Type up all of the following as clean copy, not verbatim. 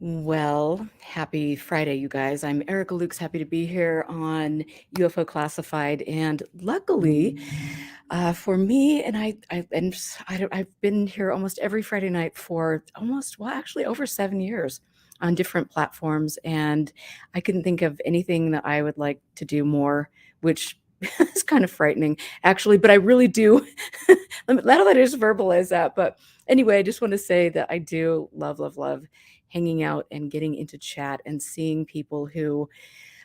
Well, happy Friday, you guys. I'm Erica Lukes, happy to be here on UFO Classified. And luckily for me, I've been here almost every Friday night for actually over 7 years on different platforms. And I couldn't think of anything that I would like to do more, which is kind of frightening, actually, but I really do. Let me just verbalize that. But anyway, I just want to say that I do love hanging out and getting into chat and seeing people who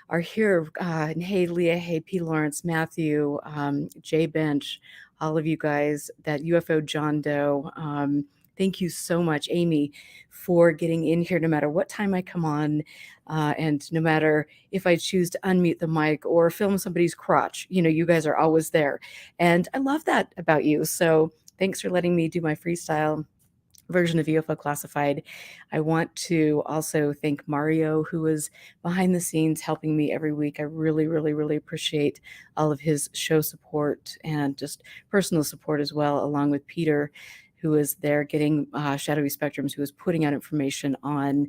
are here. And hey, Leah, hey, P. Lawrence, Matthew, Jay Bench, all of you guys, that UFO John Doe. Thank you so much, Amy, for getting in here no matter what time I come on. And no matter if I choose to unmute the mic or film somebody's crotch, you guys are always there. And I love that about you. So thanks for letting me do my freestyle version of UFO Classified. I want to also thank Mario, who is behind the scenes helping me every week. I really appreciate all of his show support and just personal support as well, along with Peter, who is there getting Shadowy Spectrums, who is putting out information on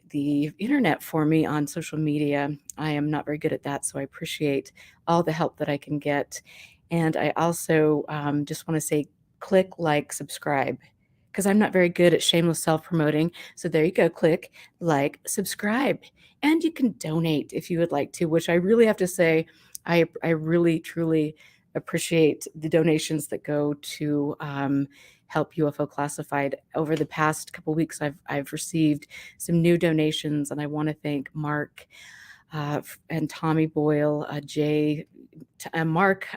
the internet for me on social media. I am not very good at that, so I appreciate all the help that I can get. And I also just want to say, click, like, subscribe, because I'm not very good at shameless self-promoting. So there you go, click, like, subscribe. And you can donate if you would like to, which I really have to say, I really, truly appreciate the donations that go to help UFO Classified. Over the past couple weeks, I've received some new donations, and I want to thank Mark and Tommy Boyle, Jay, Mark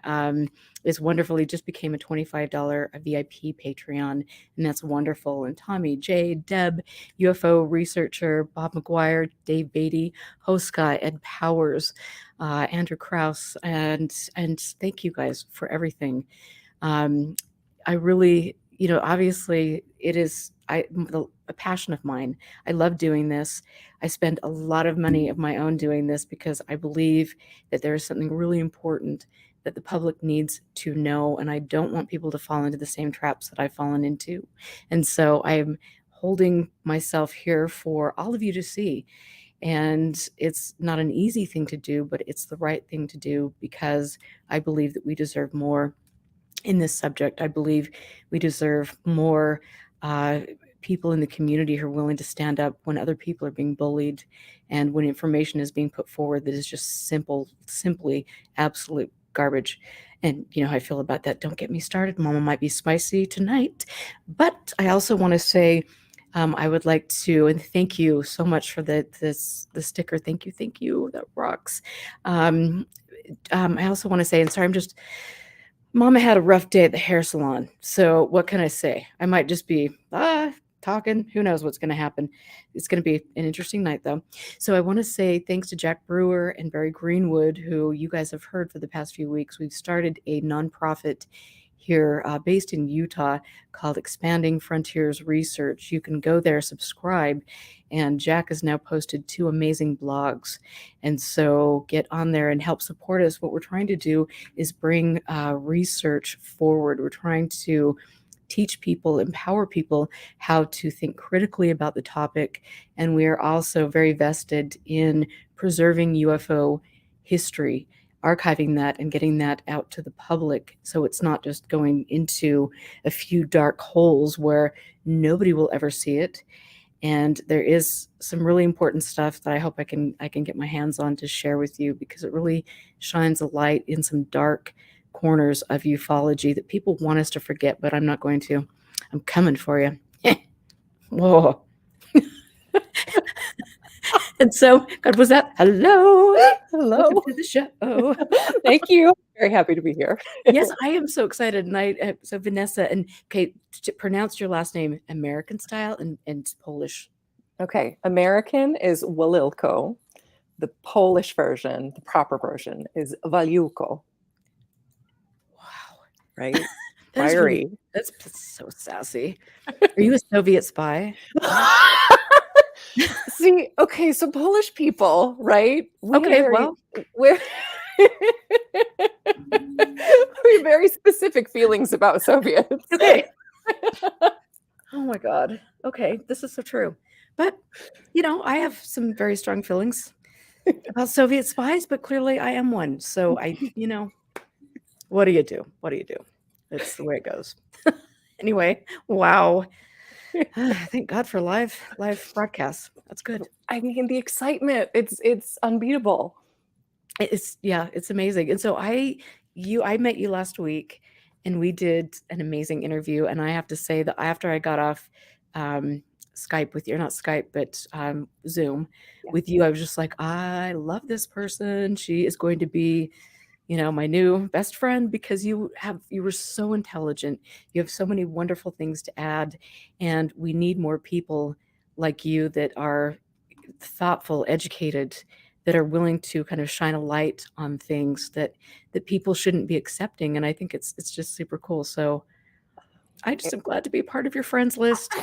is wonderful. He just became a $25 VIP Patreon, and that's wonderful. And Tommy, Jay, Deb, UFO researcher, Bob McGuire, Dave Beatty, Hoska, Ed Powers, Andrew Krause, and thank you guys for everything. I really, obviously it is a passion of mine. I love doing this. I spend a lot of money of my own doing this because I believe that there is something really important that the public needs to know, and I don't want people to fall into the same traps that I've fallen into. And so I'm holding myself here for all of you to see. And it's not an easy thing to do, but it's the right thing to do because I believe that we deserve more in this subject. I believe we deserve more people in the community who are willing to stand up when other people are being bullied and when information is being put forward that is just simply absolute garbage. And you know how I feel about that. Don't get me started. Mama might be spicy tonight. But I also want to say I would like to, and thank you so much for the sticker. Thank you. That rocks. I also want to say, and sorry, Mama had a rough day at the hair salon. So what can I say? I might just be talking. Who knows what's going to happen? It's going to be an interesting night, though. So I want to say thanks to Jack Brewer and Barry Greenwood, who you guys have heard for the past few weeks. We've started a nonprofit here based in Utah called Expanding Frontiers Research. You can go there, subscribe, and Jack has now posted 2 amazing blogs. And so get on there and help support us. What we're trying to do is bring research forward. We're trying to teach people, empower people how to think critically about the topic. And we are also very vested in preserving UFO history, archiving that and getting that out to the public. So it's not just going into a few dark holes where nobody will ever see it. And there is some really important stuff that I hope I can get my hands on to share with you, because it really shines a light in some dark corners of ufology that people want us to forget, but I'm not going to. I'm coming for you. Whoa. And so, God, was that? Hello. Welcome to the show. Thank you. Very happy to be here. Yes, I am so excited. And so Vanessa, and okay, to pronounce your last name American style and Polish. Okay, American is Walilko. The Polish version, the proper version, is Walilko. Wow. Right? That's Fiery. That's so sassy. Are you a Soviet spy? See, okay, so Polish people, right? We have very specific feelings about Soviets. Okay. Oh my God. Okay, this is so true. But, I have some very strong feelings about Soviet spies, but clearly I am one. So what do you do? What do you do? It's the way it goes. Anyway, wow. Thank God for live broadcasts. That's good. I mean, the excitement, it's unbeatable. It's amazing. And so I met you last week and we did an amazing interview. And I have to say that after I got off Skype with you, or not Skype, but Zoom with you, I was just like, I love this person. She is going to be, my new best friend, because you were so intelligent. You have so many wonderful things to add. And we need more people like you that are thoughtful, educated, that are willing to kind of shine a light on things that people shouldn't be accepting. And I think it's just super cool. So I just am glad to be a part of your friends list.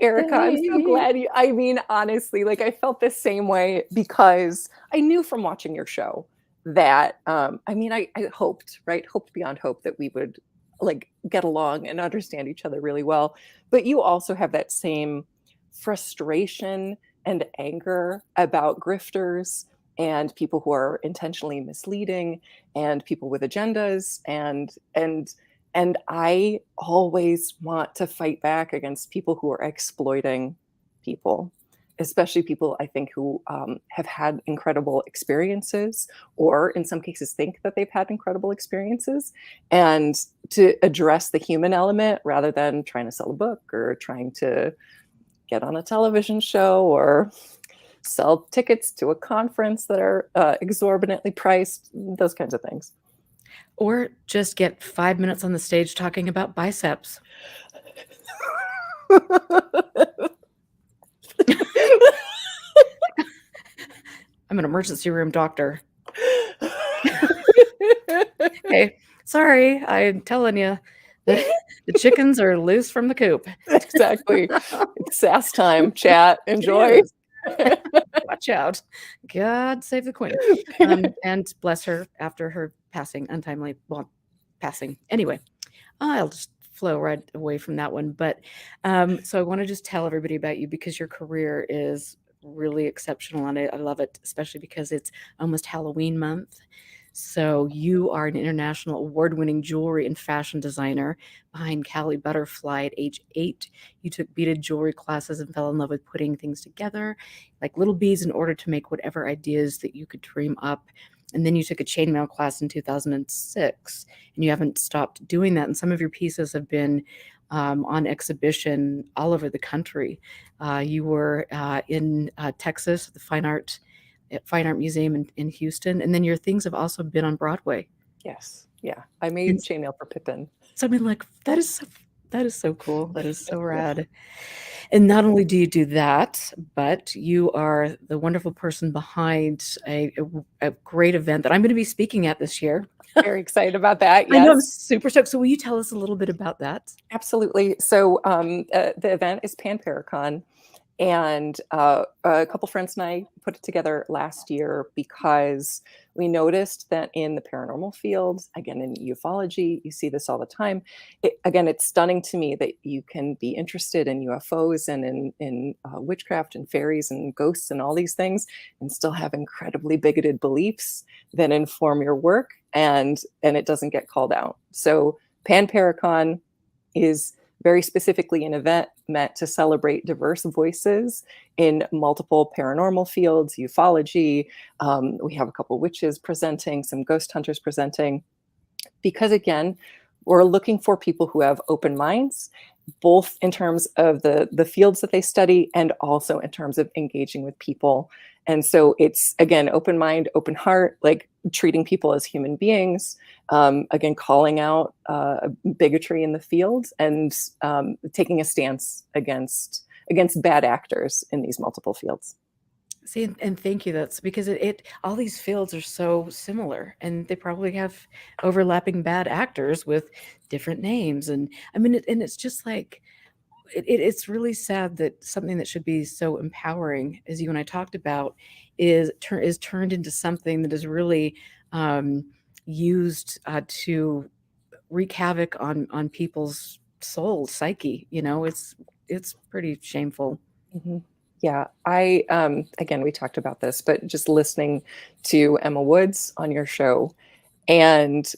Erica, I'm so glad I mean, honestly, like I felt the same way because I knew from watching your show that, I mean, I hoped, right? Hoped beyond hope that we would like get along and understand each other really well. But you also have that same frustration and anger about grifters and people who are intentionally misleading and people with agendas and I always want to fight back against people who are exploiting people, especially people I think who have had incredible experiences, or in some cases think that they've had incredible experiences, and to address the human element rather than trying to sell a book or trying to get on a television show or sell tickets to a conference that are exorbitantly priced, those kinds of things. Or just get 5 minutes on the stage talking about biceps. I'm an emergency room doctor. Hey, sorry, I'm telling you, the chickens are loose from the coop. Exactly. It's sass time, chat. Enjoy. Watch out. God save the queen. And bless her after her passing, untimely, passing. Anyway, I'll just flow right away from that one. But so I want to just tell everybody about you, because your career is really exceptional. And I love it, especially because it's almost Halloween month. So you are an international award-winning jewelry and fashion designer behind Cali Butterfly at age 8. You took beaded jewelry classes and fell in love with putting things together like little beads in order to make whatever ideas that you could dream up. And then you took a chainmail class in 2006, and you haven't stopped doing that. And some of your pieces have been on exhibition all over the country. You were in Texas, the Fine Art Museum in Houston, and then your things have also been on Broadway. Yes, yeah. I made chainmail for Pippin. So I mean, like, that is so cool. That is so rad. And not only do you do that, but you are the wonderful person behind a great event that I'm going to be speaking at this year. Very excited about that. Yes. I know, I'm super stoked. So will you tell us a little bit about that? Absolutely. So the event is Panparacon. And a couple friends and I put it together last year because we noticed that in the paranormal field, again, in ufology, you see this all the time. It's stunning to me that you can be interested in UFOs and in witchcraft and fairies and ghosts and all these things and still have incredibly bigoted beliefs that inform your work, and it doesn't get called out. So Panparacon is very specifically an event meant to celebrate diverse voices in multiple paranormal fields, ufology. We have a couple witches presenting, some ghost hunters presenting, because again, we're looking for people who have open minds, both in terms of the fields that they study and also in terms of engaging with people. And so it's, again, open mind, open heart, like treating people as human beings, again, calling out bigotry in the field, and taking a stance against bad actors in these multiple fields. See, and thank you. That's because all these fields are so similar, and they probably have overlapping bad actors with different names. And I mean, and it's just like, it's really sad that something that should be so empowering, as you and I talked about, is turned into something that is really used to wreak havoc on people's soul, psyche, it's pretty shameful. Mhm. Yeah, I again, we talked about this, but just listening to Emma Woods on your show and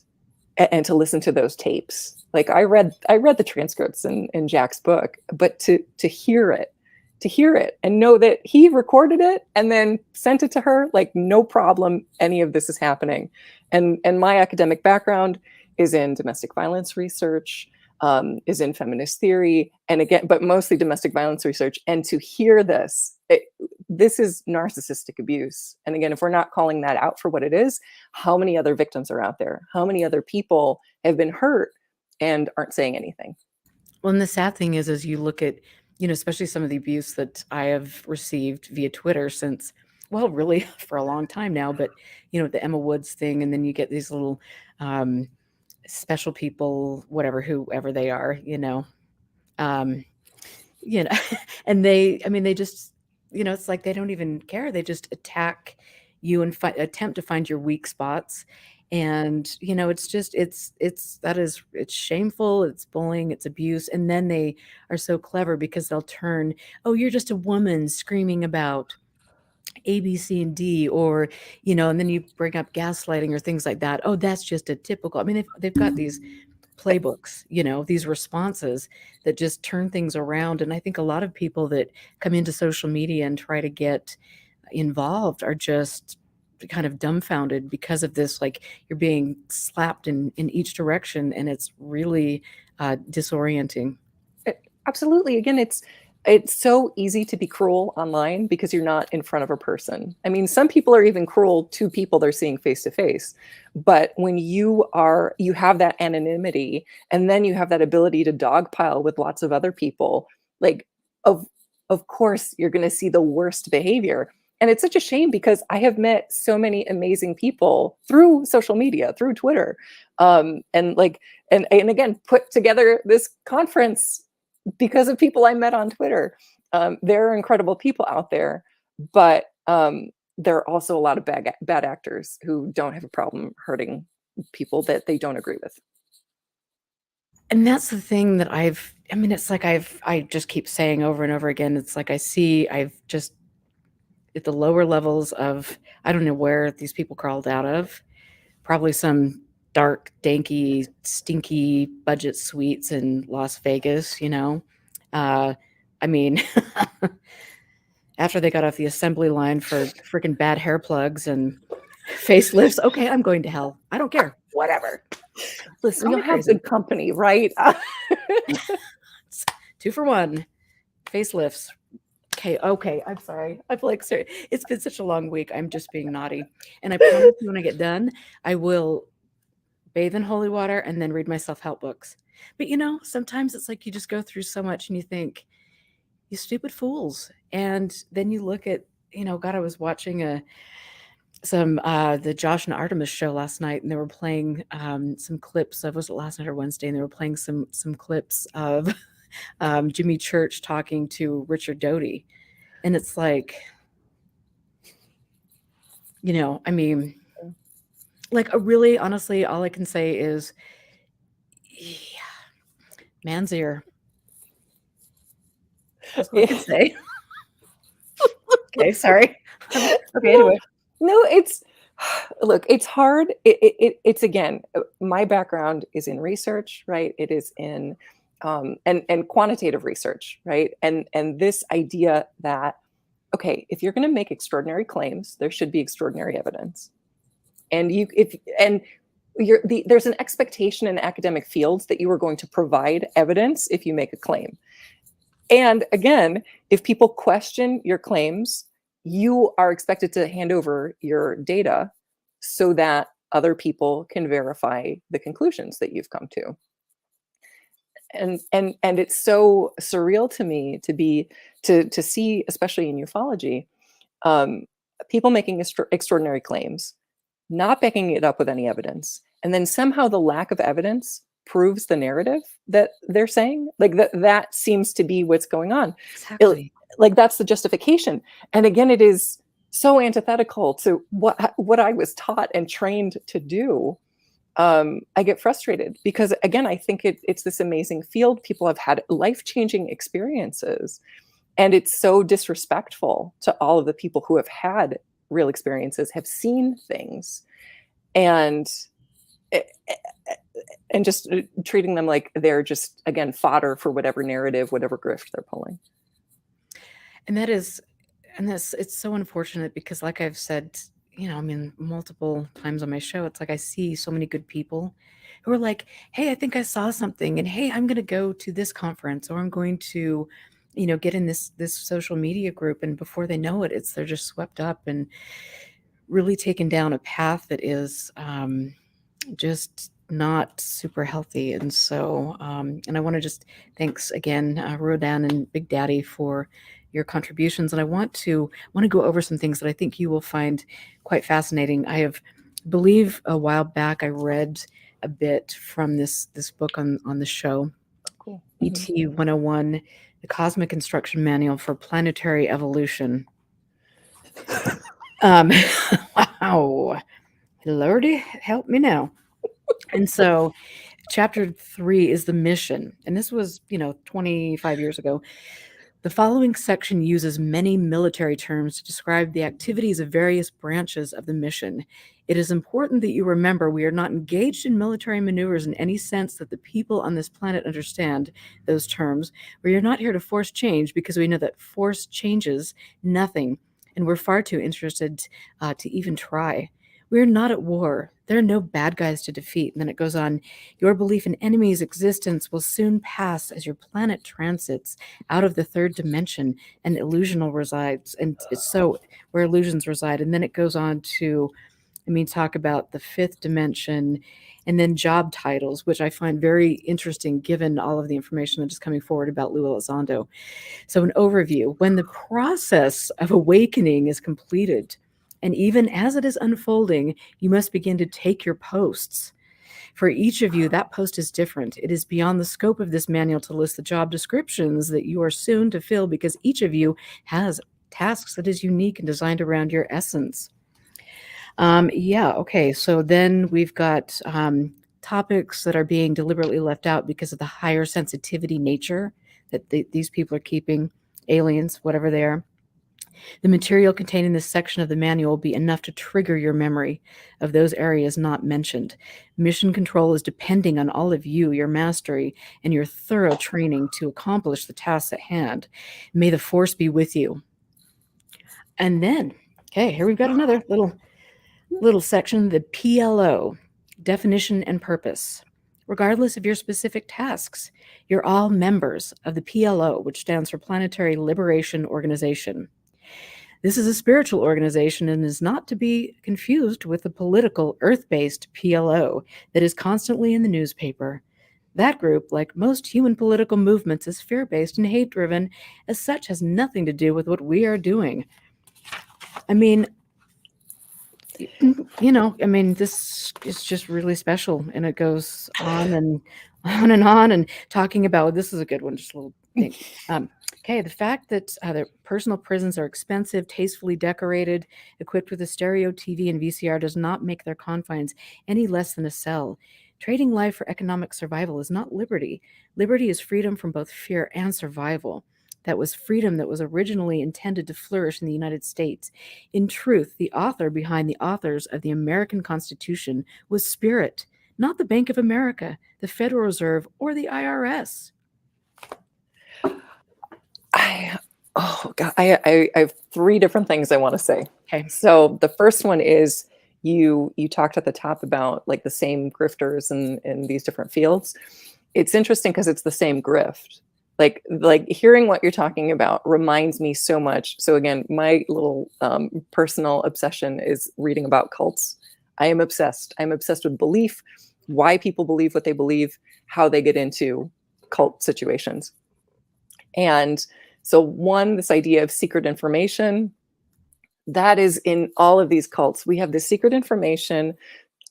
and to listen to those tapes. Like I read the transcripts in Jack's book, but to hear it and know that he recorded it and then sent it to her, like no problem, any of this is happening. And my academic background is in domestic violence research, is in feminist theory, and again, but mostly domestic violence research. And to hear this, this is narcissistic abuse. And again, if we're not calling that out for what it is, how many other victims are out there? How many other people have been hurt and aren't saying anything? Well, and the sad thing is, as you look at, especially some of the abuse that I have received via Twitter since, well, really for a long time now, but, the Emma Woods thing, and then you get these little um, special people, whatever, whoever they are, um, you know, and I mean, they just, it's like they don't even care. They just attack you and attempt to find your weak spots. And, it's just, it's shameful, it's bullying, it's abuse. And then they are so clever because they'll turn, oh, you're just a woman screaming about A, B, C, and D, or, and then you bring up gaslighting or things like that. Oh, that's just a typical, I mean, they've got these playbooks, these responses that just turn things around. And I think a lot of people that come into social media and try to get involved are just kind of dumbfounded because of this. Like, you're being slapped in each direction, and it's really disorienting. Absolutely. Again, it's so easy to be cruel online because you're not in front of a person. I mean, some people are even cruel to people they're seeing face to face. But when you have that anonymity, and then you have that ability to dogpile with lots of other people, like of of course you're going to see the worst behavior. And it's such a shame because I have met so many amazing people through social media, through Twitter, and like and again put together this conference because of people I met on Twitter. There are incredible people out there, but there are also a lot of bad actors who don't have a problem hurting people that they don't agree with. And that's the thing that I mean, it's like I just keep saying over and over again. It's like I've just at the lower levels of, I don't know where these people crawled out of, probably some dark, danky, stinky budget suites in Las Vegas, Uh, I mean, after they got off the assembly line for freaking bad hair plugs and facelifts, okay, I'm going to hell. I don't care. Whatever. Listen, Call you'll me have crazy. good company, right? It's 2 for 1. Facelifts. Okay, I'm sorry. I'm like, sorry. It's been such a long week. I'm just being naughty. And I promise you, when I get done, I will bathe in holy water and then read my self-help books. But sometimes it's like you just go through so much and you think, you stupid fools. And then you look at, God, I was watching the Josh and Artemis show last night, and they were playing some clips of, was it last night or Wednesday? And they were playing some clips of Jimmy Church talking to Richard Doty. And it's like, I mean, like, really, honestly, all I can say is, yeah, man's ear. That's all I can say. Okay, sorry. Okay, anyway. No, look, it's hard. It's again, my background is in research, right? It is in and quantitative research, right? And this idea that, okay, if you're going to make extraordinary claims, there should be extraordinary evidence. And there's an expectation in academic fields that you are going to provide evidence if you make a claim. And again, if people question your claims, you are expected to hand over your data so that other people can verify the conclusions that you've come to. And it's so surreal to me to see, especially in ufology, people making extraordinary claims, not backing it up with any evidence, and then somehow the lack of evidence proves the narrative that they're saying. Like that seems to be what's going on. Exactly. Like that's the justification. And again, it is so antithetical to what I was taught and trained to do. I get frustrated because, again, I think it's this amazing field. People have had life-changing experiences, and it's so disrespectful to all of the people who have had real experiences, have seen things, and eh, eh, eh, and just treating them like they're just, again, fodder for whatever narrative, whatever grift they're pulling. And that is, and that's, it's so unfortunate because, like I've said, I mean, multiple times on my show, it's like I see so many good people who are like, hey, I think I saw something, and hey, I'm going to go to this conference, or I'm going to, get in this social media group, and before they know it, they're just swept up and really taken down a path that is just not super healthy. And so, and I want to just thanks again, Rodan and Big Daddy, for your contributions. And I want to go over some things that I think you will find quite fascinating. I believe a while back I read a bit from this book on the show, Cool. ET 101, the Cosmic Instruction Manual for Planetary Evolution. Wow, Lordy, help me now. And so chapter 3 is the mission. And this was, 25 years ago. The following section uses many military terms to describe the activities of various branches of the mission. It is important that you remember we are not engaged in military maneuvers in any sense that the people on this planet understand those terms. We are not here to force change because we know that force changes nothing, and we're far too interested to even try. We're not at war. There are no bad guys to defeat. And then it goes on, your belief in enemies' existence will soon pass as your planet transits out of the third dimension and illusional resides. And it's so where illusions reside. And then it goes on to, talk about the fifth dimension and then job titles, which I find very interesting given all of the information that is coming forward about Lou Elizondo. So an overview, when the process of awakening is completed, and even as it is unfolding, you must begin to take your posts. For each of you, that post is different. It is beyond the scope of this manual to list the job descriptions that you are soon to fill, because each of you has tasks that is unique and designed around your essence. Okay. So then we've got topics that are being deliberately left out because of the higher sensitivity nature that these people are keeping, aliens, whatever they are. The material contained in this section of the manual will be enough to trigger your memory of those areas not mentioned. Mission control is depending on all of you, your mastery, and your thorough training to accomplish the tasks at hand. May the force be with you. And then, okay, here we've got another little section, the PLO, definition and purpose. Regardless of your specific tasks, you're all members of the PLO, which stands for Planetary Liberation Organization. This is a spiritual organization and is not to be confused with the political, earth-based PLO that is constantly in the newspaper. That group, like most human political movements, is fear-based and hate-driven. As such, has nothing to do with what we are doing. I mean, this is just really special, and it goes on and on and on, and talking about, this is a good one, just a little thing. Okay, the fact that their personal prisons are expensive, tastefully decorated, equipped with a stereo TV and VCR does not make their confines any less than a cell. Trading life for economic survival is not liberty. Liberty is freedom from both fear and survival. That was freedom that was originally intended to flourish in the United States. In truth, the author behind the authors of the American Constitution was spirit, not the Bank of America, the Federal Reserve, or the IRS. I have three different things I want to say. Okay. So the first one is you talked at the top about like the same grifters in these different fields. It's interesting because it's the same grift. Like hearing what you're talking about reminds me so much. So again, my little personal obsession is reading about cults. I am obsessed. I'm obsessed with belief, why people believe what they believe, how they get into cult situations. And so one, this idea of secret information, that is in all of these cults. We have this secret information.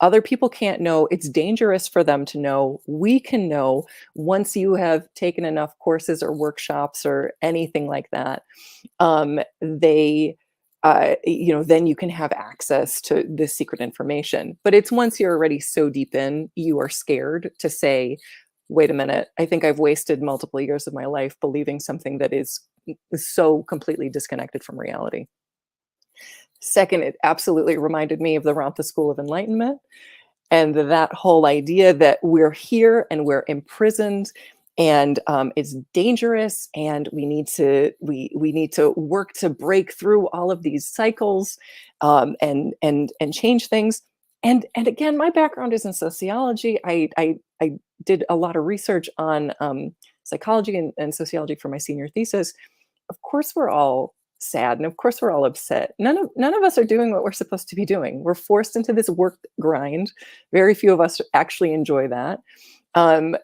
Other people can't know. It's dangerous for them to know. We can know once you have taken enough courses or workshops or anything like that. They then you can have access to this secret information. But it's once you're already so deep in, you are scared to say, wait a minute, I think I've wasted multiple years of my life believing something that is so completely disconnected from reality. Second, it absolutely reminded me of the Ramtha School of Enlightenment, and that whole idea that we're here and we're imprisoned, and it's dangerous, and we need to work to break through all of these cycles, and change things. And again, my background is in sociology. I did a lot of research on psychology and sociology for my senior thesis. Of course, we're all sad, and of course we're all upset. None of us are doing what we're supposed to be doing. We're forced into this work grind. Very few of us actually enjoy that.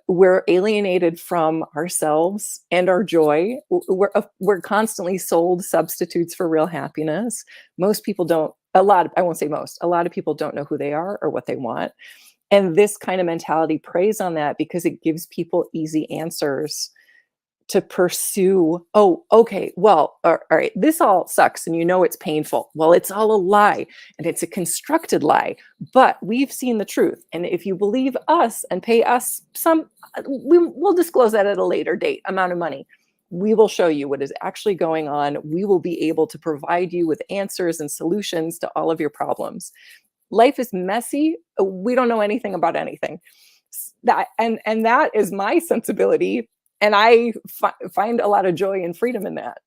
We're alienated from ourselves and our joy. We're constantly sold substitutes for real happiness. Most people don't, I won't say most, a lot of people don't know who they are or what they want. And this kind of mentality preys on that because it gives people easy answers to pursue. Oh, okay, well, all right, this all sucks, and it's painful. Well, it's all a lie, and it's a constructed lie, but we've seen the truth. And if you believe us and pay us we'll disclose that at a later date amount of money. We will show you what is actually going on. We will be able to provide you with answers and solutions to all of your problems. Life is messy. We don't know anything about anything. And that is my sensibility. And I find a lot of joy and freedom in that.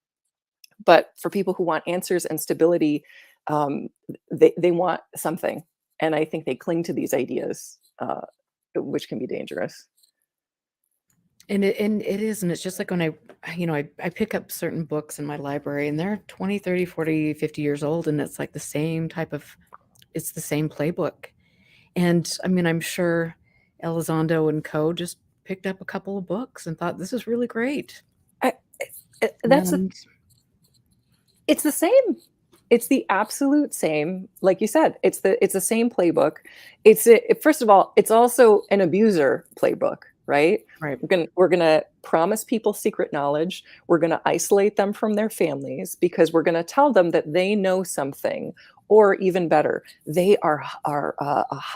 But for people who want answers and stability, they want something. And I think they cling to these ideas, which can be dangerous. And it is, and it's just like when I pick up certain books in my library, and they're 20, 30, 40, 50 years old, and it's like the same it's the same playbook. And I mean, I'm sure Elizondo and co. just picked up a couple of books and thought, this is really great. It's the same. It's the absolute same. Like you said, it's the same playbook. First of all, it's also an abuser playbook, right? Right. We're gonna promise people secret knowledge. We're gonna isolate them from their families because we're gonna tell them that they know something, or even better, they are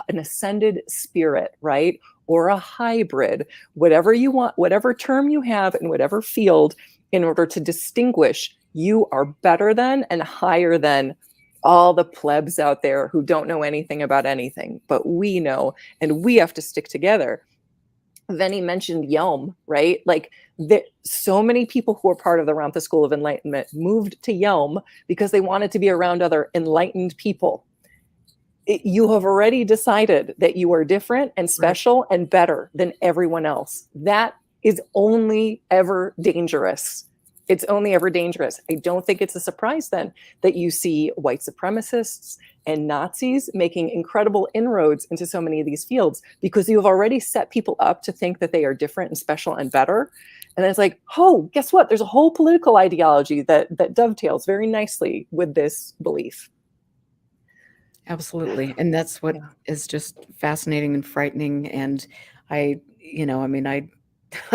an ascended spirit, right? Or a hybrid, whatever you want, whatever term you have in whatever field, in order to distinguish you are better than and higher than all the plebs out there who don't know anything about anything, but we know, and we have to stick together. Then he mentioned Yelm, right? Like so many people who are part of the Ramtha School of Enlightenment moved to Yelm because they wanted to be around other enlightened people. You have already decided that you are different and special and better than everyone else. That is only ever dangerous. It's only ever dangerous. I don't think it's a surprise then that you see white supremacists and Nazis making incredible inroads into so many of these fields, because you have already set people up to think that they are different and special and better. And then it's like, oh, guess what? There's a whole political ideology that dovetails very nicely with this belief. Absolutely. And that's what is just fascinating and frightening. And I'm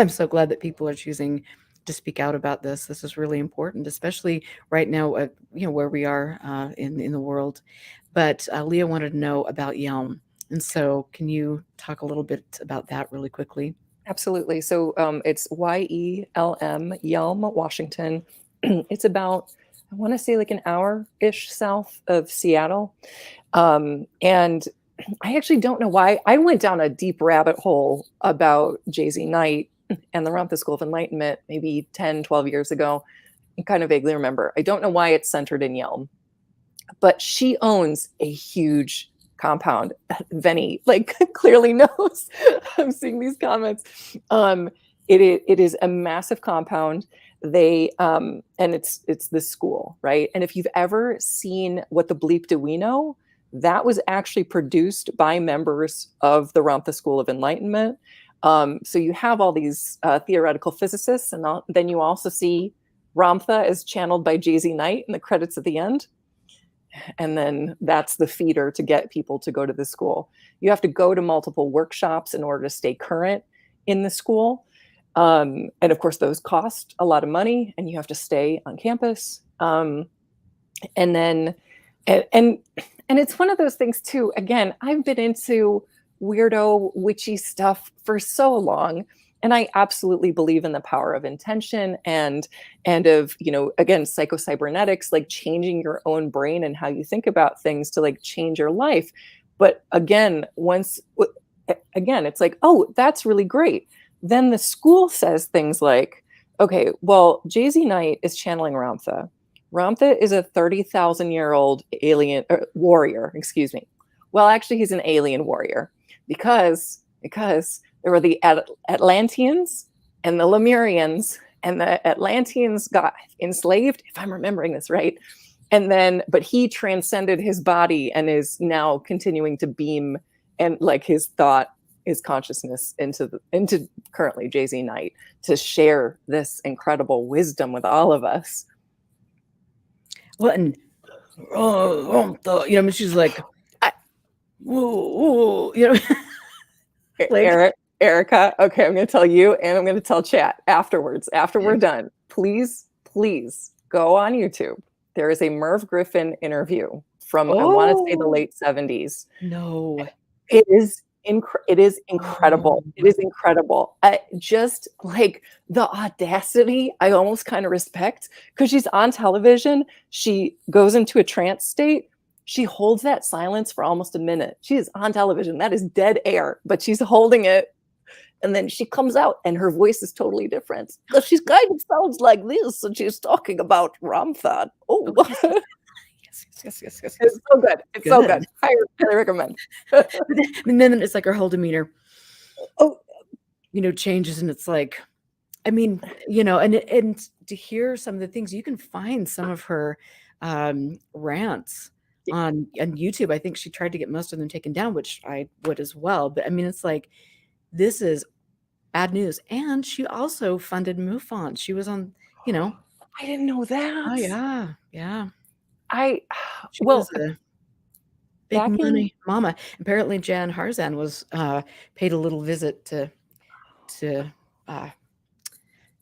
so glad that people are choosing to speak out about this. This is really important, especially right now, where we are in the world. But Leah wanted to know about Yelm. And so can you talk a little bit about that really quickly? Absolutely. So it's YELM, Yelm, Washington. It's about, I want to say, like an hour-ish south of Seattle. And I actually don't know why. I went down a deep rabbit hole about Jay-Z Knight and the Ramtha School of Enlightenment maybe 10, 12 years ago. I kind of vaguely remember. I don't know why it's centered in Yelm, but she owns a huge compound. Venny clearly knows. I'm seeing these comments. It is a massive compound. They and it's the school, right? And if you've ever seen What the Bleep Do We Know, that was actually produced by members of the Ramtha School of Enlightenment. So you have all these theoretical physicists, and then you also see Ramtha as channeled by Jay-Z Knight in the credits at the end. And then that's the feeder to get people to go to the school. You have to go to multiple workshops in order to stay current in the school. And of course, those cost a lot of money, and you have to stay on campus. And then and and it's one of those things too. Again, I've been into weirdo witchy stuff for so long, and I absolutely believe in the power of intention and of, again, psychocybernetics, like changing your own brain and how you think about things to like change your life. But again, again, it's like, oh, that's really great. Then the school says things like, okay, well, Jay-Z Knight is channeling Ramtha. Ramtha is a 30,000-year-old alien warrior, excuse me. Well, actually, he's an alien warrior because there were the Atlanteans and the Lemurians, and the Atlanteans got enslaved, if I'm remembering this right. And then, but he transcended his body and is now continuing to beam and like his thought, his consciousness into currently Jay-Z Knight to share this incredible wisdom with all of us. Well, and I mean, she's like, whoa, like, Erica, okay, I'm going to tell you and I'm going to tell chat afterwards, after we're done. Please go on YouTube. There is a Merv Griffin interview from, I want to say, the late 70s. No. It is incredible. It is incredible. Just like the audacity, I almost kind of respect, because she's on television. She goes into a trance state. She holds that silence for almost a minute. She is on television. That is dead air, but she's holding it. And then she comes out and her voice is totally different. Because she's kind of sounds like this and she's talking about Ramtha. Oh, yes. It's so good. It's so good. Highly recommend. And then it's like her whole demeanor, Oh, changes, and it's like, I mean, and to hear some of the things, you can find some of her rants on YouTube. I think she tried to get most of them taken down, which I would as well. But I mean, it's like, this is bad news. And she also funded MUFON. She was on, I didn't know that. Oh yeah. She Well, was a big money mama. Apparently Jan Harzan was paid a little visit to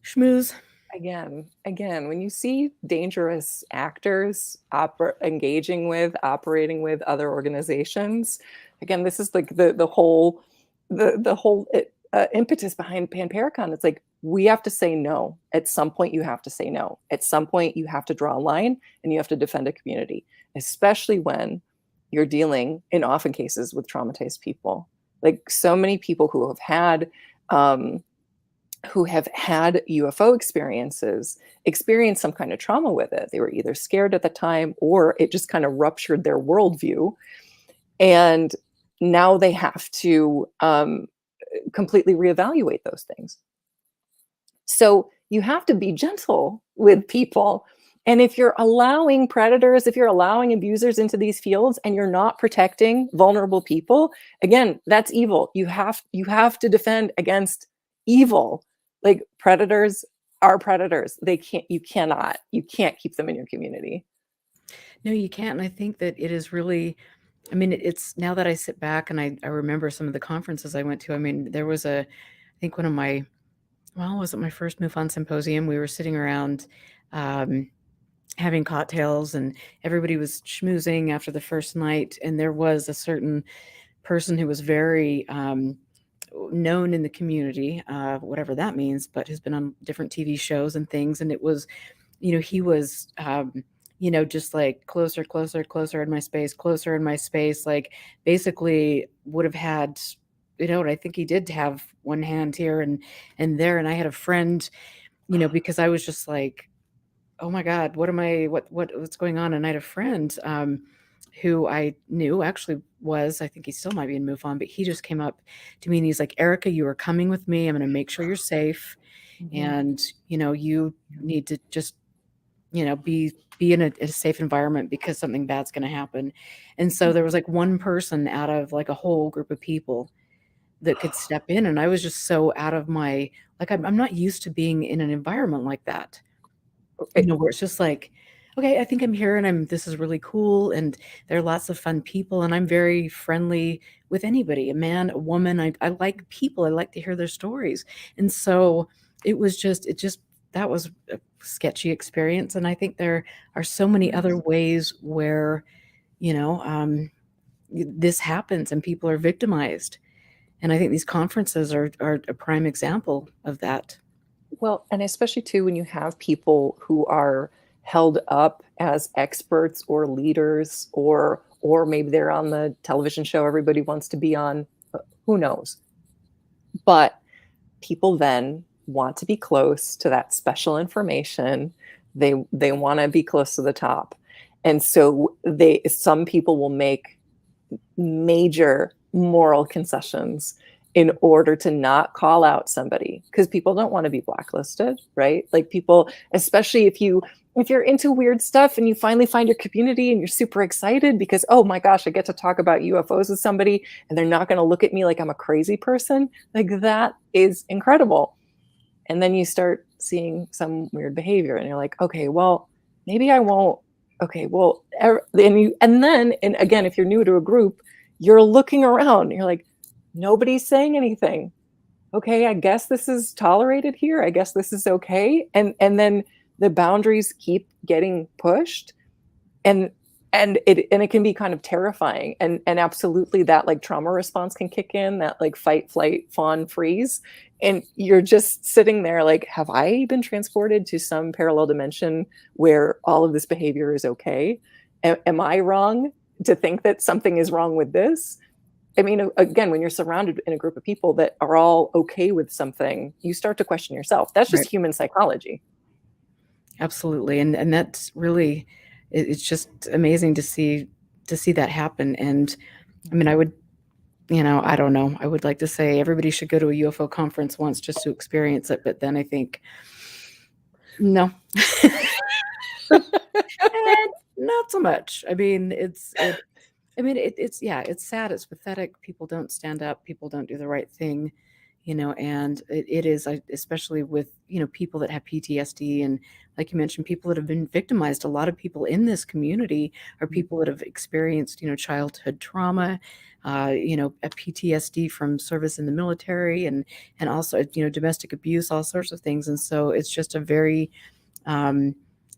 schmooze. Again, when you see dangerous actors operating with other organizations, again, this is like the whole impetus behind Panparacon. It's like, we have to say no. At some point, you have to say no. At some point, you have to draw a line and you have to defend a community, especially when you're dealing, in often cases, with traumatized people. Like so many people who have had UFO experience some kind of trauma with it. They were either scared at the time or it just kind of ruptured their worldview. And now they have to completely reevaluate those things. So you have to be gentle with people. And if you're allowing predators, if you're allowing abusers into these fields and you're not protecting vulnerable people, again, that's evil. You have to defend against evil. Like, predators are predators. You can't keep them in your community. No, you can't. And I think that it is really, I mean, it's now that I sit back and I remember some of the conferences I went to. I mean, there was I think one of my, was it my first MUFON symposium? We were sitting around having cocktails and everybody was schmoozing after the first night. And there was a certain person who was very known in the community, whatever that means, but has been on different TV shows and things. And it was, he was, just like closer in my space, like basically would have had, and I think he did have one hand here and there. And I had a friend, because I was just like, oh my God, what's going on? And I had a friend who I knew actually I think he still might be in MUFON, but he just came up to me and he's like, Erica, you are coming with me. I'm going to make sure you're safe. Mm-hmm. And, you need to just, be in a safe environment because something bad's going to happen. And so there was like one person out of like a whole group of people that could step in. And I was just so out of my, like, I'm not used to being in an environment like that, where it's just like, okay, I think I'm here and this is really cool. And there are lots of fun people and I'm very friendly with anybody, a man, a woman. I like people. I like to hear their stories. And so it just that was a sketchy experience. And I think there are so many other ways where, you know, this happens and people are victimized. And I think these conferences are a prime example of that. Well, and especially too when you have people who are held up as experts or leaders, or maybe they're on the television show everybody wants to be on, who knows. But people then want to be close to that special information. They want to be close to the top. And so some people will make major moral concessions in order to not call out somebody, because people don't want to be blacklisted, right? Like people, especially if you're into weird stuff and you finally find your community and you're super excited because, oh my gosh, I get to talk about UFOs with somebody and they're not going to look at me like I'm a crazy person. Like that is incredible. And then you start seeing some weird behavior and you're like, okay, well, maybe I won't. Okay, well, and then again, if you're new to a group, you're looking around, you're like, nobody's saying anything. Okay, I guess this is tolerated here. I guess this is okay. And then the boundaries keep getting pushed, and it can be kind of terrifying. And absolutely that like trauma response can kick in, that like fight, flight, fawn, freeze. And you're just sitting there like, have I been transported to some parallel dimension where all of this behavior is okay? Am I wrong to think that something is wrong with this? I mean, again, when you're surrounded in a group of people that are all okay with something, you start to question yourself. That's just human psychology. Absolutely. And that's really, it's just amazing to see that happen. And I mean, I would, I don't know. I would like to say everybody should go to a UFO conference once just to experience it. But then I think, no, not so much. I mean, it's sad. It's pathetic. People don't stand up. People don't do the right thing, and it is, especially with, people that have PTSD. And like you mentioned, people that have been victimized. A lot of people in this community are people that have experienced, childhood trauma, a PTSD from service in the military, and also, domestic abuse, all sorts of things. And so it's just a very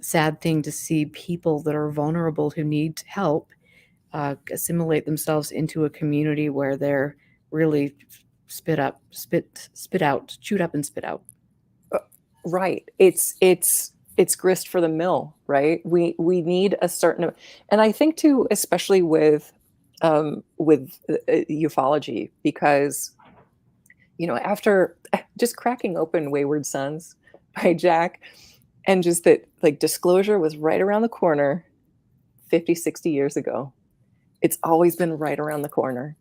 sad thing to see people that are vulnerable, who need help, assimilate themselves into a community where they're really spit out, chewed up and spit out. Right. It's grist for the mill, right? We need a certain, and I think too, especially with ufology, because after just cracking open Wayward Sons by Jack, and just that like disclosure was right around the corner 50, 60 years ago. It's always been right around the corner.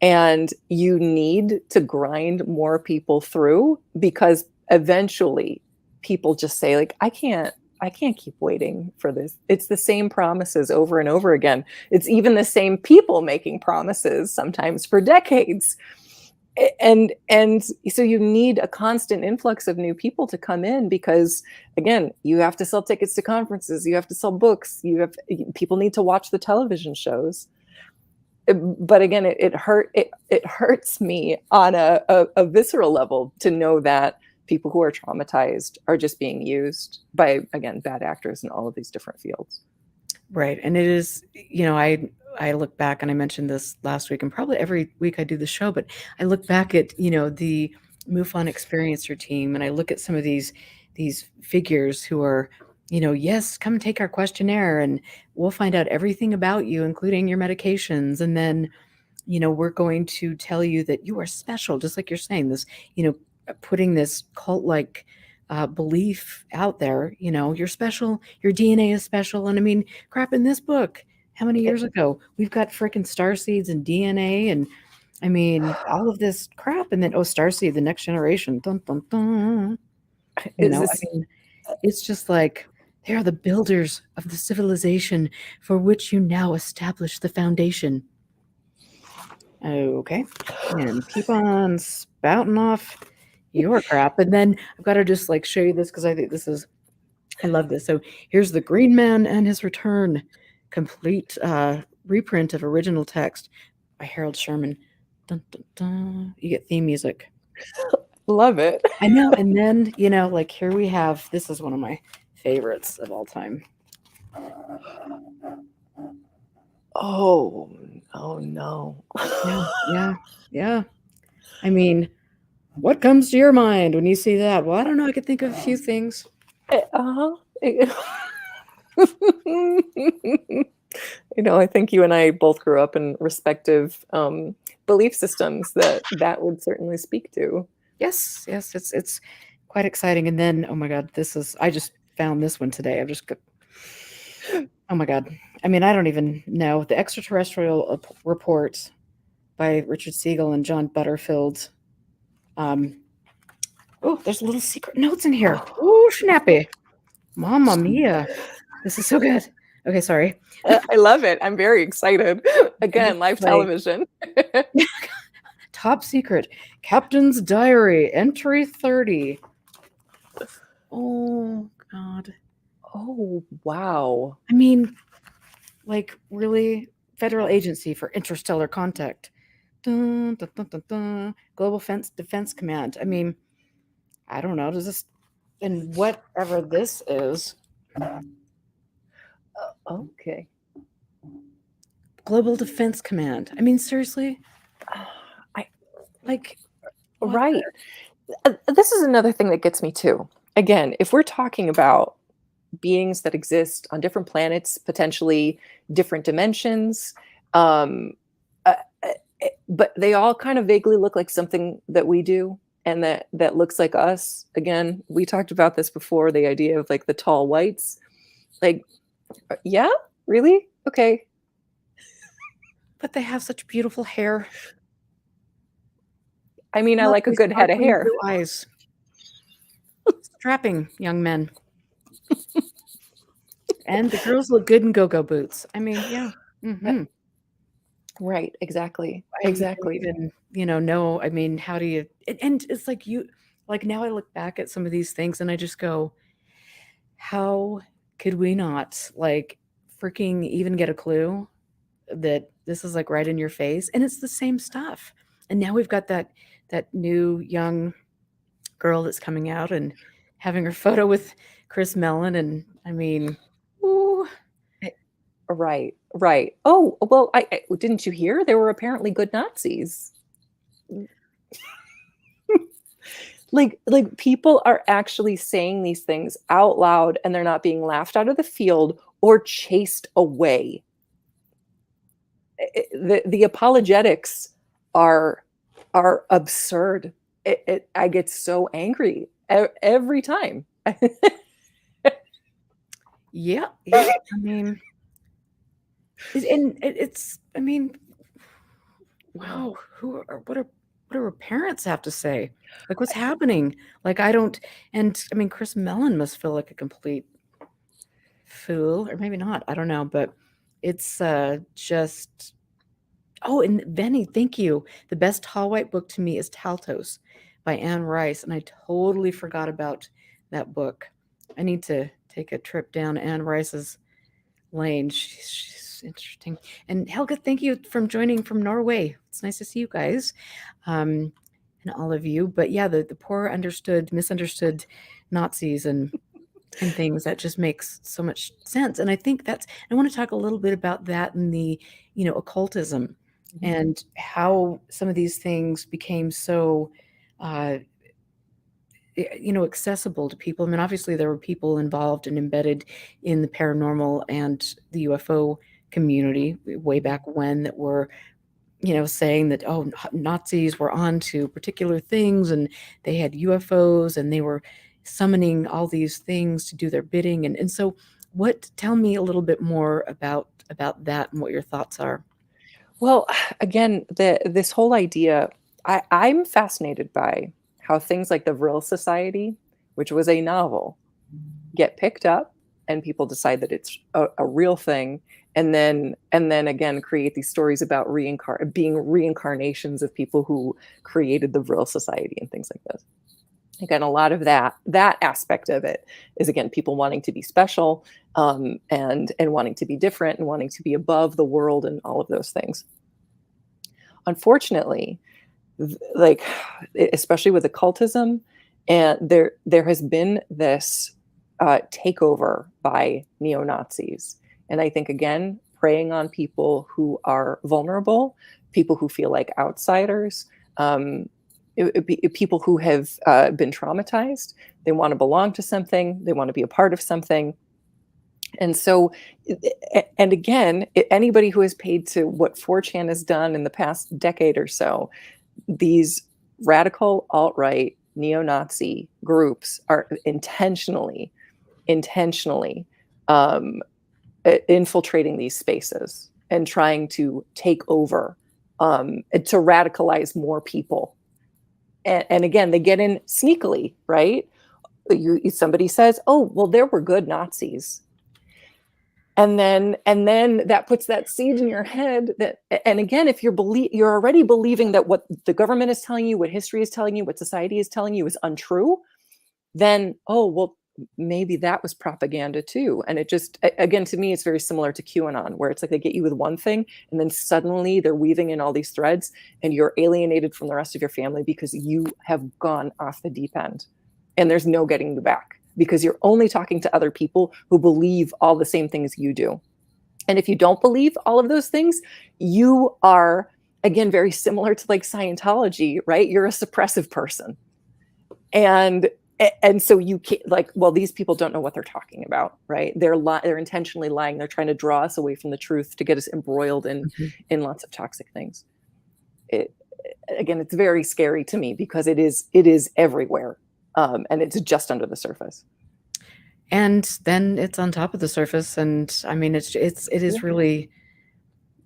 And you need to grind more people through, because eventually people just say like, I can't keep waiting for this. It's the same promises over and over again. It's even the same people making promises, sometimes for decades. And so you need a constant influx of new people to come in, because again, you have to sell tickets to conferences, you have to sell books, people need to watch the television shows. But again, it hurts me on a visceral level to know that people who are traumatized are just being used by, again, bad actors in all of these different fields. Right. And it is, I look back, and I mentioned this last week, and probably every week I do the show, but I look back at, the MUFON Experiencer team, and I look at some of these figures who are, yes, come take our questionnaire and we'll find out everything about you, including your medications. And then, we're going to tell you that you are special, just like you're saying, this, putting this cult-like belief out there, you're special, your DNA is special. And I mean, crap, in this book, how many years ago, we've got freaking star seeds and DNA, and I mean, all of this crap. And then, starseed, the next generation, dun, dun, dun. I mean, it's just like, they are the builders of the civilization for which you now establish the foundation. Okay. And keep on spouting off your crap. And then I've got to just like show you this, because I think I love this. So here's The Green Man and His Return, complete reprint of original text by Harold Sherman. Dun, dun, dun. You get theme music. Love it. I know. And then, like here we have, this is one of my favorites of all time. Oh, oh no. Yeah, yeah, yeah. I mean, what comes to your mind when you see that? Well, I don't know. I could think of a few things. Uh-huh. I think you and I both grew up in respective belief systems that would certainly speak to. Yes, yes, it's quite exciting. And then, oh my God, I just found this one today. Oh my God. I mean, I don't even know. The Extraterrestrial Report by Richard Siegel and John Butterfield. Oh, there's little secret notes in here. Oh, snappy. Mamma mia. This is so good. Okay, sorry. I love it. I'm very excited. Again, live television. Top secret. Captain's Diary, entry 30. Oh, God. Oh, wow. I mean, like, really? Federal Agency for Interstellar Contact. Dun, dun, dun, dun, dun. Global Defense Command. I mean, I don't know. Does this, and whatever this is. Okay. Global Defense Command. I mean, seriously? Right. This is another thing that gets me too. Again, if we're talking about beings that exist on different planets, potentially different dimensions, but they all kind of vaguely look like something that we do and that looks like us. Again, we talked about this before, the idea of like the tall whites. Like, yeah, really? Okay. But they have such beautiful hair. I mean, I like a good head of hair. Blue eyes. Strapping young men. And the girls look good in go-go boots. I mean, yeah. Mm-hmm. Right, exactly. I Exactly. don't even, know, I mean, how do you, and it's like now I look back at some of these things and I just go, how could we not like freaking even get a clue that this is like right in your face? And it's the same stuff. And now we've got that new young girl that's coming out and having her photo with Chris Mellon. And I mean, ooh. Right, right. Oh, well, I didn't you hear? There were apparently good Nazis. Like people are actually saying these things out loud and they're not being laughed out of the field or chased away. The apologetics are absurd. I get so angry every time. Yeah, I mean, it's I mean, wow, what do her parents have to say? Like, what's happening? Like, I don't, and I mean, Chris Mellon must feel like a complete fool, or maybe not. I don't know, but it's just. Oh, and Benny, thank you. The best tall white book to me is Taltos by Anne Rice, and I totally forgot about that book. I need to take a trip down Anne Rice's lane. She's interesting. And Helga, thank you for joining from Norway. It's nice to see you guys, and all of you. But yeah, the poor misunderstood Nazis and things, that just makes so much sense. And I think I want to talk a little bit about that and the, occultism and how some of these things became so, accessible to people. I mean, obviously there were people involved and embedded in the paranormal and the UFO community way back when that were, saying that, oh, Nazis were onto particular things and they had UFOs and they were summoning all these things to do their bidding. And so tell me a little bit more about that and what your thoughts are. Well, again, this whole idea, I'm fascinated by how things like the Vril Society, which was a novel, get picked up and people decide that it's a real thing, and then again create these stories about being reincarnations of people who created the Vril Society and things like this. Again, a lot of that aspect of it is, again, people wanting to be special, and wanting to be different and wanting to be above the world and all of those things. Unfortunately, like, especially with occultism, and there has been this takeover by neo-Nazis. And I think, again, preying on people who are vulnerable, people who feel like outsiders, um, people who have been traumatized. They want to belong to something, they want to be a part of something. And so, and again, anybody who has paid to what 4chan has done in the past decade or so, these radical alt-right neo-Nazi groups are intentionally um, infiltrating these spaces and trying to take over, to radicalize more people. And again, they get in sneakily, right? Somebody says, "Oh, well, there were good Nazis," and then that puts that seed in your head that, and again, if you're already believing that what the government is telling you, what history is telling you, what society is telling you is untrue, then, oh, well, maybe that was propaganda too. And it just, again, to me, it's very similar to QAnon, where it's like they get you with one thing and then suddenly they're weaving in all these threads and you're alienated from the rest of your family because you have gone off the deep end and there's no getting you back, because you're only talking to other people who believe all the same things you do. And if you don't believe all of those things, you are, again, very similar to like Scientology, right? You're a suppressive person. And so you can't, like, well, these people don't know what they're talking about, right? They're intentionally lying. They're trying to draw us away from the truth to get us embroiled in lots of toxic things. Again, it's very scary to me because it is everywhere, and it's just under the surface. And then it's on top of the surface, and I mean, it is really,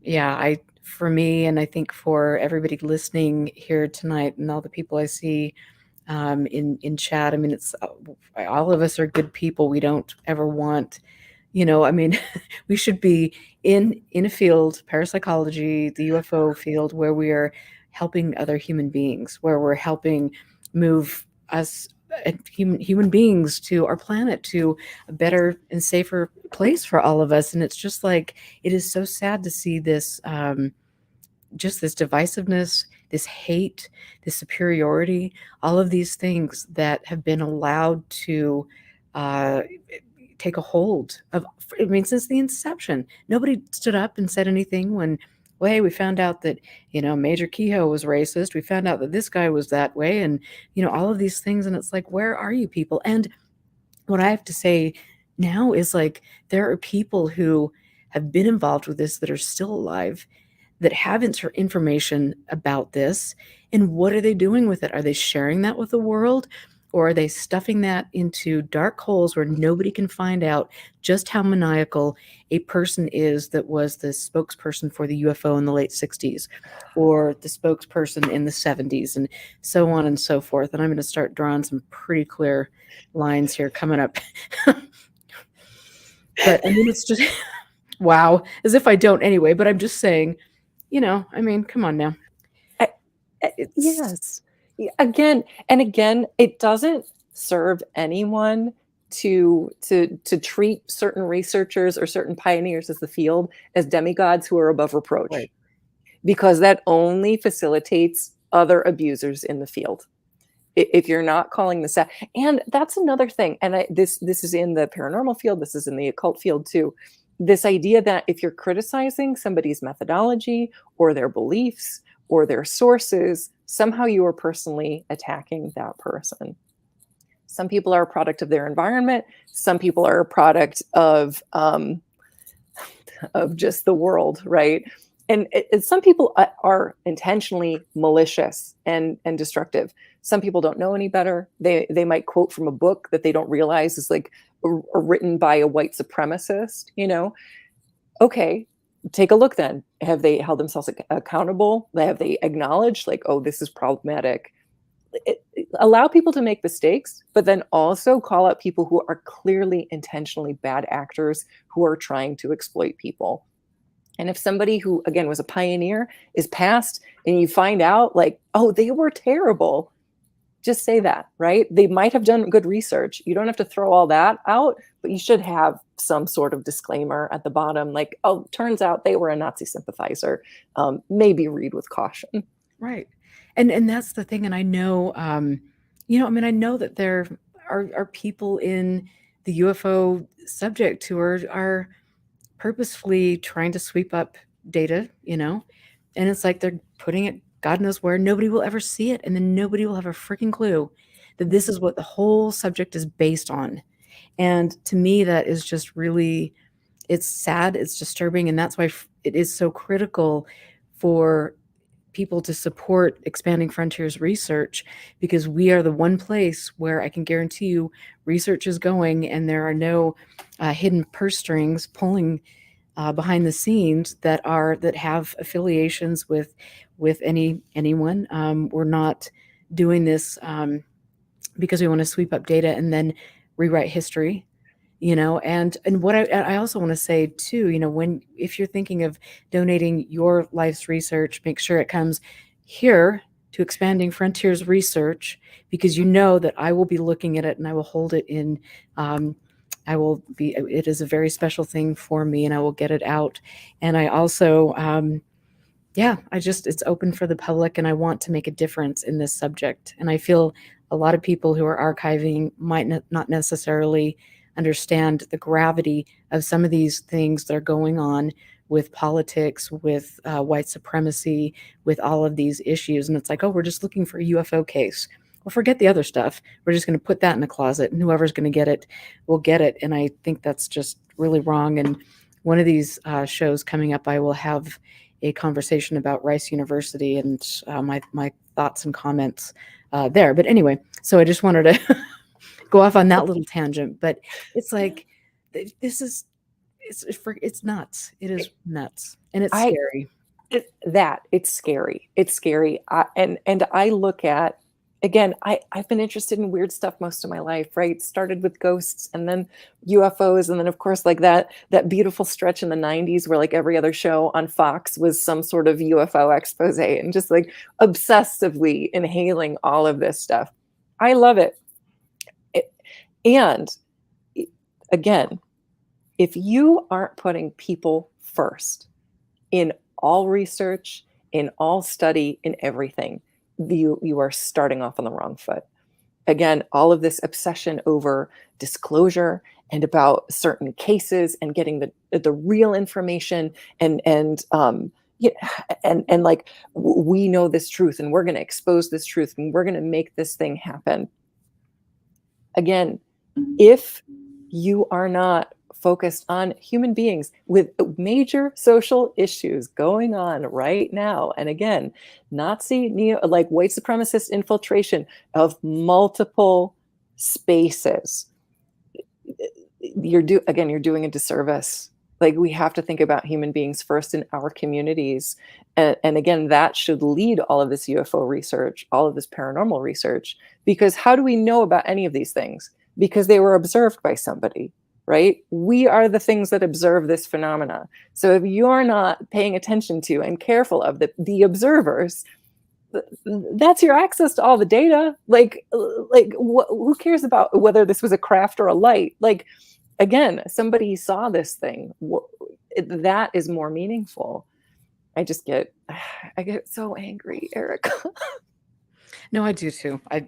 yeah. For me, and I think for everybody listening here tonight, and all the people I see in chat, I mean, it's all of us are good people. We don't ever want, I mean, we should be in a field, parapsychology, the UFO field, where we are helping other human beings, where we're helping move us human beings to our planet, to a better and safer place for all of us. And it's just like, it is so sad to see this, just this divisiveness, this hate, this superiority, all of these things that have been allowed to uh, take a hold of. I mean, since the inception, nobody stood up and said anything when, well, hey, we found out that, Major Kehoe was racist. We found out that this guy was that way, and, all of these things. And it's like, where are you people? And what I have to say now is, like, there are people who have been involved with this that are still alive, that have information about this. And what are they doing with it? Are they sharing that with the world? Or are they stuffing that into dark holes where nobody can find out just how maniacal a person is that was the spokesperson for the UFO in the late 60s, or the spokesperson in the 70s, and so on and so forth? And I'm going to start drawing some pretty clear lines here coming up. But I mean, it's just, wow, as if I don't anyway, but I'm just saying, I mean, come on now. Yes. Again and again, it doesn't serve anyone to treat certain researchers or certain pioneers as the field as demigods who are above reproach, Right. because that only facilitates other abusers in the field. If you're not calling this out, and that's another thing, and this is in the paranormal field, this is in the occult field too. This idea that if you're criticizing somebody's methodology or their beliefs or their sources, somehow you are personally attacking that person. Some people are a product of their environment. Some people are a product of just the world, right? And some people are intentionally malicious and destructive. Some people don't know any better. They might quote from a book that they don't realize is like written by a white supremacist. Okay, take a look then. Have they held themselves accountable? Have they acknowledged, like, oh, this is problematic? Allow people to make mistakes, but then also call out people who are clearly intentionally bad actors who are trying to exploit people. And if somebody who, again, was a pioneer is passed and you find out, like, oh, they were terrible, just say that, right? They might have done good research. You don't have to throw all that out, but you should have some sort of disclaimer at the bottom, like, oh, turns out they were a Nazi sympathizer. Maybe read with caution. Right. And that's the thing. And I know, I mean, I know that there are people in the UFO subject who are purposefully trying to sweep up data, and it's like they're putting it God knows where. Nobody will ever see it, and then nobody will have a freaking clue that this is what the whole subject is based on. And to me, that is just really, it's sad, it's disturbing, and that's why it is so critical for people to support Expanding Frontiers research, because we are the one place where I can guarantee you research is going, and there are no hidden purse strings pulling behind the scenes that have affiliations with anyone. We're not doing this because we want to sweep up data and then rewrite history. And what I also want to say too, when if you're thinking of donating your life's research, make sure it comes here to Expanding Frontiers research, because you know that I will be looking at it and I will hold it in. It is a very special thing for me, and I will get it out. And I also, yeah, it's open for the public, and I want to make a difference in this subject. And I feel a lot of people who are archiving might not necessarily understand the gravity of some of these things that are going on with politics, with white supremacy, with all of these issues. And it's like, oh, we're just looking for a UFO case. Well, forget the other stuff. We're just going to put that in a closet, and whoever's going to get it will get it. And I think that's just really wrong. And one of these shows coming up, I will have a conversation about Rice University and my thoughts and comments there. But anyway, so I just wanted to go off on that little tangent. But it's like this is it's nuts. It is nuts, and it's I scary. it's scary. It's scary. And I look at, again, I've been interested in weird stuff most of my life, right? Started with ghosts and then UFOs, and then of course like that beautiful stretch in the 90s where like every other show on Fox was some sort of UFO expose, and just like obsessively inhaling all of this stuff. I love it. And again, if you aren't putting people first in all research, in all study, in everything, you are starting off on the wrong foot. Again, all of this obsession over disclosure and about certain cases and getting the real information, and yeah, and like we know this truth and we're going to expose this truth and we're going to make this thing happen. Again, if you are not focused on human beings with major social issues going on right now, and again, Nazi like white supremacist infiltration of multiple spaces, you're doing a disservice. Like, we have to think about human beings first in our communities, and again, that should lead all of this UFO research, all of this paranormal research, because how do we know about any of these things? Because they were observed by somebody, right? We are the things that observe this phenomena. So if you're not paying attention to and careful of the observers, that's your access to all the data. Who cares about whether this was a craft or a light? Like, again, somebody saw this thing. That is more meaningful. I get so angry, Erica. No, I do too. I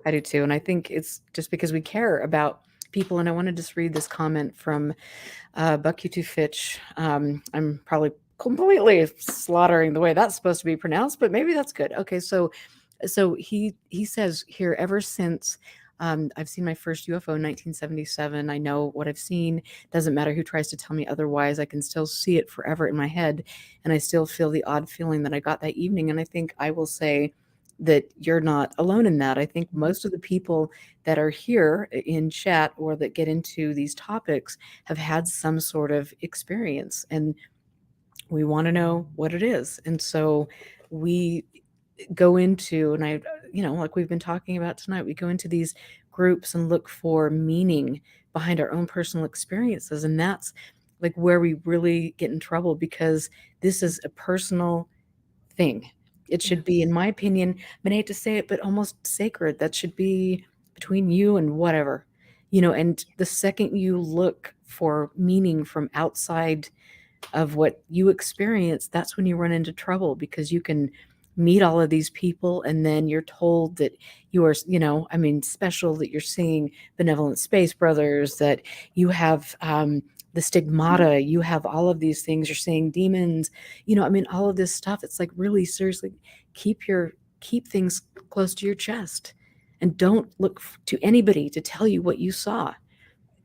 do too. And I think it's just because we care about people. And I want to just read this comment from Buck Fitch. I'm probably completely slaughtering the way that's supposed to be pronounced, but maybe that's good. Okay, so he says here, ever since I've seen my first UFO in 1977, I know what I've seen. Doesn't matter who tries to tell me otherwise. I can still see it forever in my head, and I still feel the odd feeling that I got that evening. And I think I will say that you're not alone in that. I think most of the people that are here in chat or that get into these topics have had some sort of experience, and we want to know what it is. And so we go into, and like we've been talking about tonight, we go into these groups and look for meaning behind our own personal experiences. And that's like where we really get in trouble, because this is a personal thing. It should be, in my opinion, I hate to say it, but almost sacred. That should be between you and whatever, and the second you look for meaning from outside of what you experience, that's when you run into trouble, because you can meet all of these people, and then you're told that you are, I mean, special, that you're seeing benevolent space brothers, that you have the stigmata, you have all of these things, you're seeing demons, I mean, all of this stuff. It's like, really, seriously, keep things close to your chest, and don't look to anybody to tell you what you saw.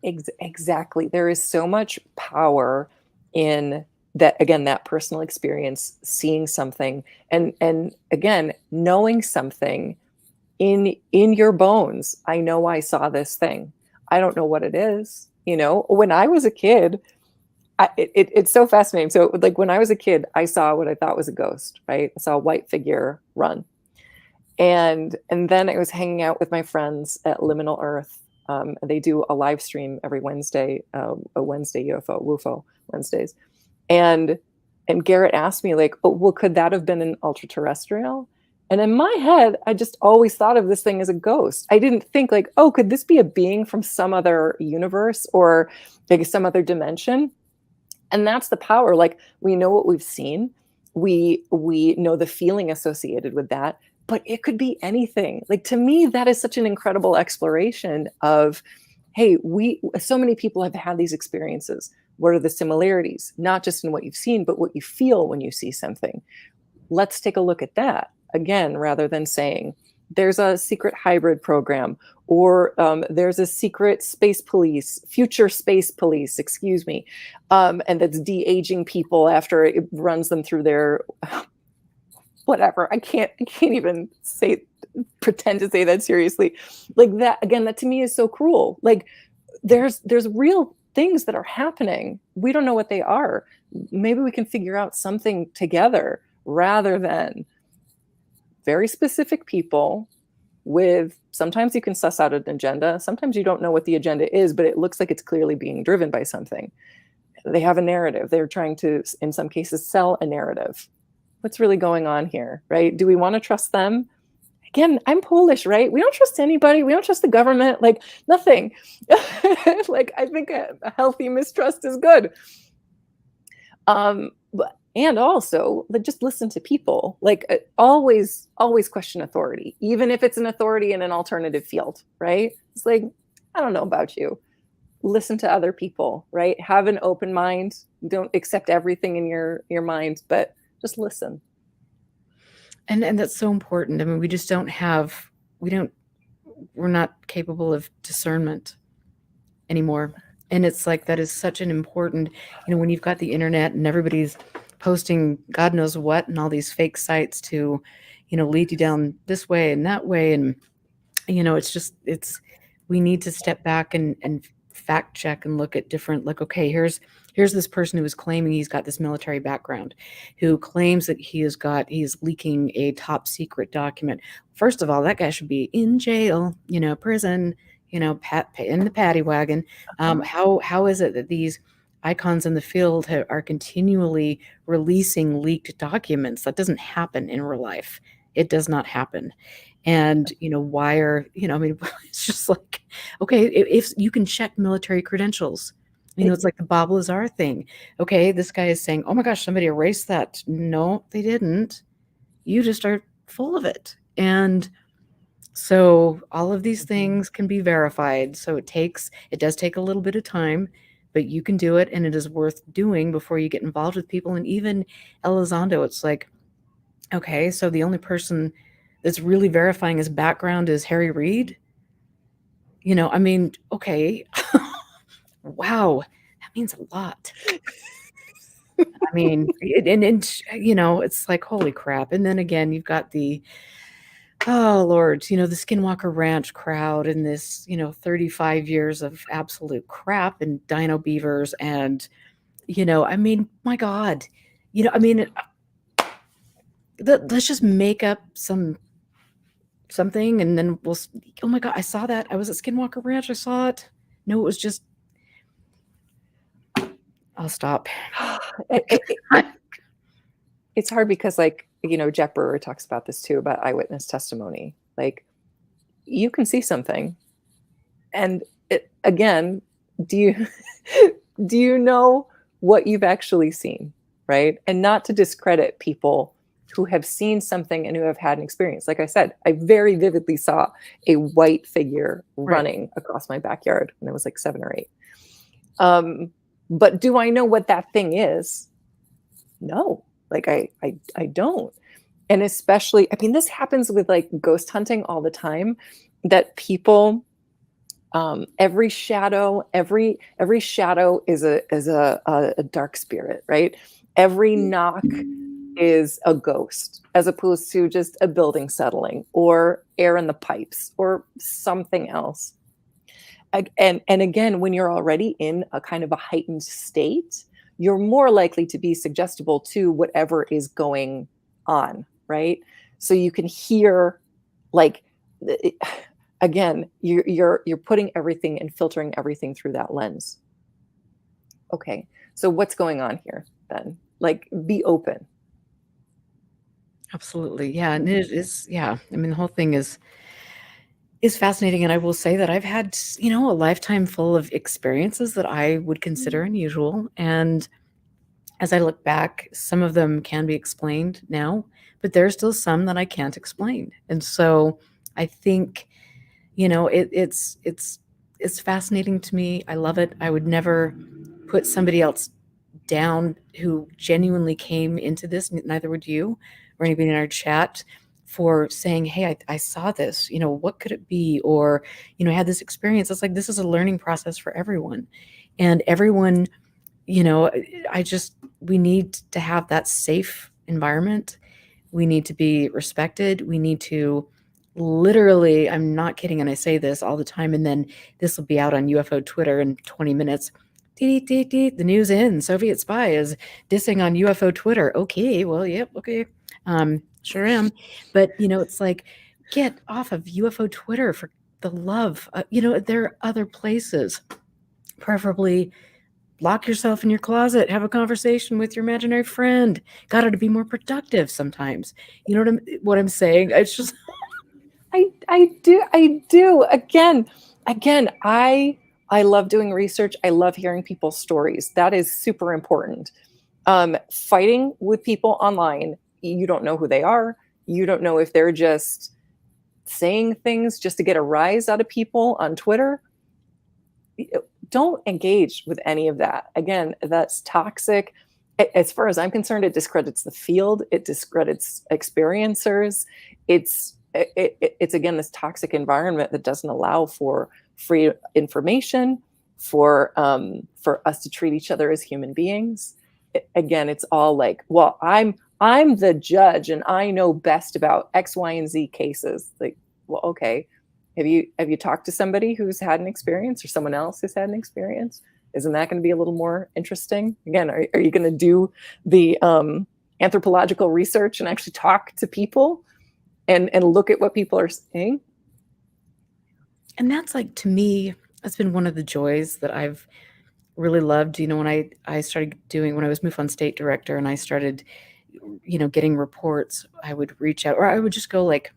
Exactly. There is so much power in that, again, that personal experience, seeing something, and again, knowing something in your bones. I know I saw this thing. I don't know what it is. When I was a kid, it's so fascinating. So like when I was a kid, I saw what I thought was a ghost, right? I saw a white figure run. And then I was hanging out with my friends at Liminal Earth. They do a live stream every Wednesday, a Wednesday UFO Wednesdays. And Garrett asked me, like, oh, well, could that have been an ultra terrestrial? And in my head, I just always thought of this thing as a ghost. I didn't think like, oh, could this be a being from some other universe or like some other dimension? And that's the power. Like, we know what we've seen. We know the feeling associated with that, but it could be anything. Like, to me, that is such an incredible exploration of, hey, so many people have had these experiences. What are the similarities? Not just in what you've seen, but what you feel when you see something. Let's take a look at that again, rather than saying there's a secret hybrid program, or there's a secret space police, future space police, excuse me, and that's de-aging people after it runs them through their whatever. I can't even pretend to say that seriously. Like that, again, that to me is so cruel. Like there's real things that are happening. We don't know what they are. Maybe we can figure out something together, rather than very specific people with, sometimes you can suss out an agenda. Sometimes you don't know what the agenda is, but it looks like it's clearly being driven by something. They have a narrative. They're trying to, in some cases, sell a narrative. What's really going on here, right? Do we want to trust them? Again, I'm Polish, right? We don't trust anybody. We don't trust the government, like nothing. Like, I think a healthy mistrust is good. And also, just listen to people. Like, always question authority, even if it's an authority in an alternative field, right? It's like, I don't know about you. Listen to other people, right? Have an open mind. Don't accept everything in your mind, but just listen. And that's so important. I mean, we're not capable of discernment anymore. And it's like, that is such an important, when you've got the internet and everybody's posting God knows what and all these fake sites to, lead you down this way and that way. And, we need to step back and fact check and look at different, like, okay, here's this person who is claiming he's got this military background, who claims that he's leaking a top secret document. First of all, that guy should be in jail, prison, in the paddy wagon. How is it that these icons in the field are continually releasing leaked documents? That doesn't happen in real life. It does not happen. And, why are, I mean, it's just like, okay, if you can check military credentials, it's like the Bob Lazar thing. Okay, this guy is saying, oh my gosh, somebody erased that. No, they didn't. You just are full of it. And so all of these things can be verified. So it does take a little bit of time, but you can do it, and it is worth doing before you get involved with people. And even Elizondo, it's like, okay, so the only person that's really verifying his background is Harry Reid. I mean, okay. Wow, that means a lot. I mean, it's like, holy crap. And then again, you've got oh Lord, the Skinwalker Ranch crowd and this, 35 years of absolute crap and dino beavers. And, I mean, my God, I mean, let's just make up something, and then oh my God, I saw that. I was at Skinwalker Ranch. I saw it. No, it was just, I'll stop. It's hard because, like, Jack Brewer talks about this too, about eyewitness testimony. Like, you can see something, and again, do you know what you've actually seen, right? And not to discredit people who have seen something and who have had an experience. Like I said, I very vividly saw a white figure Right. running across my backyard when I was like 7 or 8. But do I know what that thing is? No, like I don't. And especially, I mean, this happens with like ghost hunting all the time, that people, every shadow is a dark spirit, right? Every knock is a ghost, as opposed to just a building settling or air in the pipes or something else. And again, when you're already in a kind of a heightened state, you're more likely to be suggestible to whatever is going on, right? So you can hear, like, again, you're putting everything and filtering everything through that lens. Okay, so what's going on here then? Like, be open. Absolutely. Yeah. And it is, yeah. I mean, the whole thing is fascinating. And I will say that I've had, a lifetime full of experiences that I would consider unusual. And as I look back, some of them can be explained now, but there's still some that I can't explain. And so I think, it's fascinating to me. I love it. I would never put somebody else down who genuinely came into this, neither would you or anybody in our chat, for saying, hey, I saw this, what could it be? Or, I had this experience. It's like, this is a learning process for everyone. And everyone, we need to have that safe environment. We need to be respected. We need to literally, I'm not kidding, and I say this all the time, and then this will be out on UFO Twitter in 20 minutes. The news in, Soviet spy is dissing on UFO Twitter. Okay, well, yep, okay. Sure am. But, it's like, get off of UFO Twitter for the love. There are other places. Preferably lock yourself in your closet, have a conversation with your imaginary friend. Got to be more productive sometimes. You know what I'm saying? It's just I do. Again, I love doing research. I love hearing people's stories. That is super important. Fighting with people online, you don't know who they are. You don't know if they're just saying things just to get a rise out of people on Twitter. Don't engage with any of that. Again, that's toxic. As far as I'm concerned, it discredits the field. It discredits experiencers. It's again this toxic environment that doesn't allow for free information, for us to treat each other as human beings. Again, it's all like, well, I'm the judge and I know best about X, Y, and Z cases. Like, well, okay, have you talked to somebody who's had an experience, or someone else who's had an experience? Isn't that going to be a little more interesting? Again, are you going to do the anthropological research and actually talk to people and look at what people are saying? And that's, like, to me, that's been one of the joys that I've really loved. When I started doing, when I was MUFON state director and I started, getting reports, I would reach out, or I would just go, like,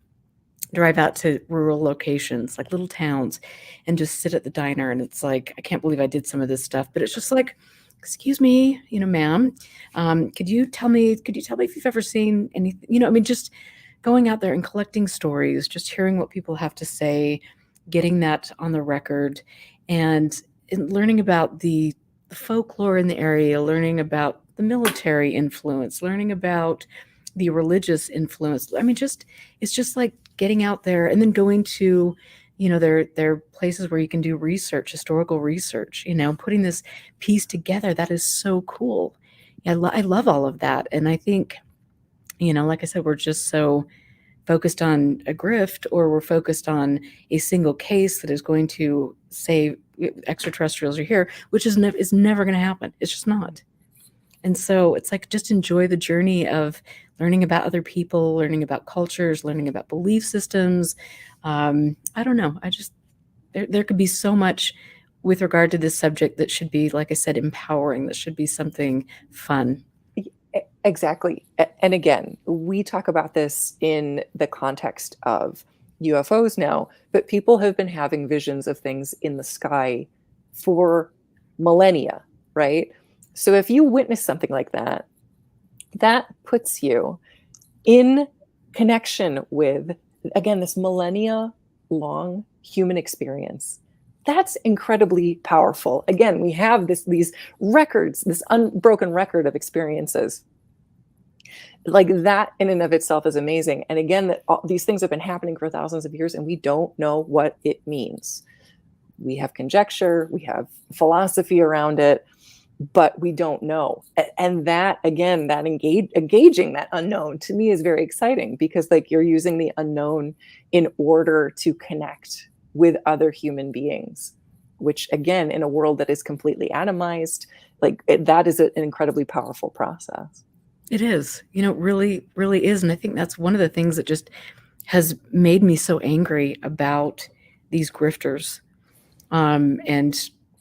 drive out to rural locations, like little towns, and just sit at the diner. And it's like, I can't believe I did some of this stuff, but it's just like, excuse me, ma'am, could you tell me if you've ever seen anything, I mean, just going out there and collecting stories, just hearing what people have to say, getting that on the record, and learning about the folklore in the area, learning about the military influence, learning about the religious influence. I mean, it's just like getting out there and then going to, there are places where you can do research, historical research, putting this piece together. That is so cool. I love all of that. And I think, like I said, we're just so focused on a grift, or we're focused on a single case that is going to say extraterrestrials are here, which is never going to happen. It's just not. And so it's like, just enjoy the journey of learning about other people, learning about cultures, learning about belief systems. I don't know. There could be so much with regard to this subject that should be, like I said, empowering. That should be something fun. Exactly. And again, we talk about this in the context of UFOs now, but people have been having visions of things in the sky for millennia, right? So if you witness something like that, that puts you in connection with, again, this millennia long human experience. That's incredibly powerful. Again, we have these records, this unbroken record of experiences. Like that in and of itself is amazing. And again, that these things have been happening for thousands of years and we don't know what it means. We have conjecture, we have philosophy around it, but we don't know. And that, again, that engaging that unknown to me is very exciting, because like you're using the unknown in order to connect with other human beings, which again, in a world that is completely atomized, like that is an incredibly powerful process. It is, you know, really, really is. And I think that's one of the things that just has made me so angry about these grifters, and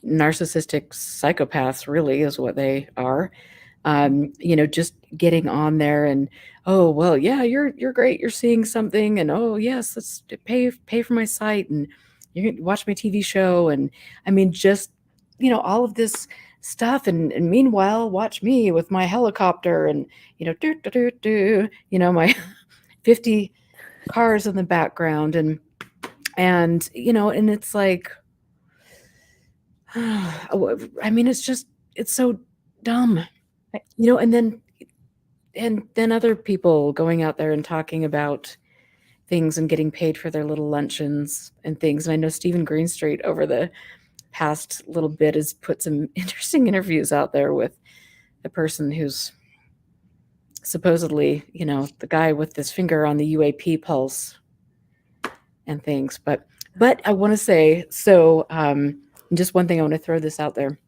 narcissistic psychopaths, really is what they are. You know, just getting on there and, oh, well, yeah, you're great. You're seeing something, and oh yes, let's pay for my site, and you can watch my TV show. And I mean, just, you know, all of this stuff. And meanwhile, watch me with my helicopter and, you know, you know, my 50 cars in the background. And, you know, and it's like, I mean, it's just, it's so dumb, you know. And then other people going out there and talking about things and getting paid for their little luncheons and things. And I know Stephen Greenstreet over the past little bit has put some interesting interviews out there with a person who's supposedly, you know, the guy with his finger on the UAP pulse and things. But I want to say, so just one thing, I want to throw this out there.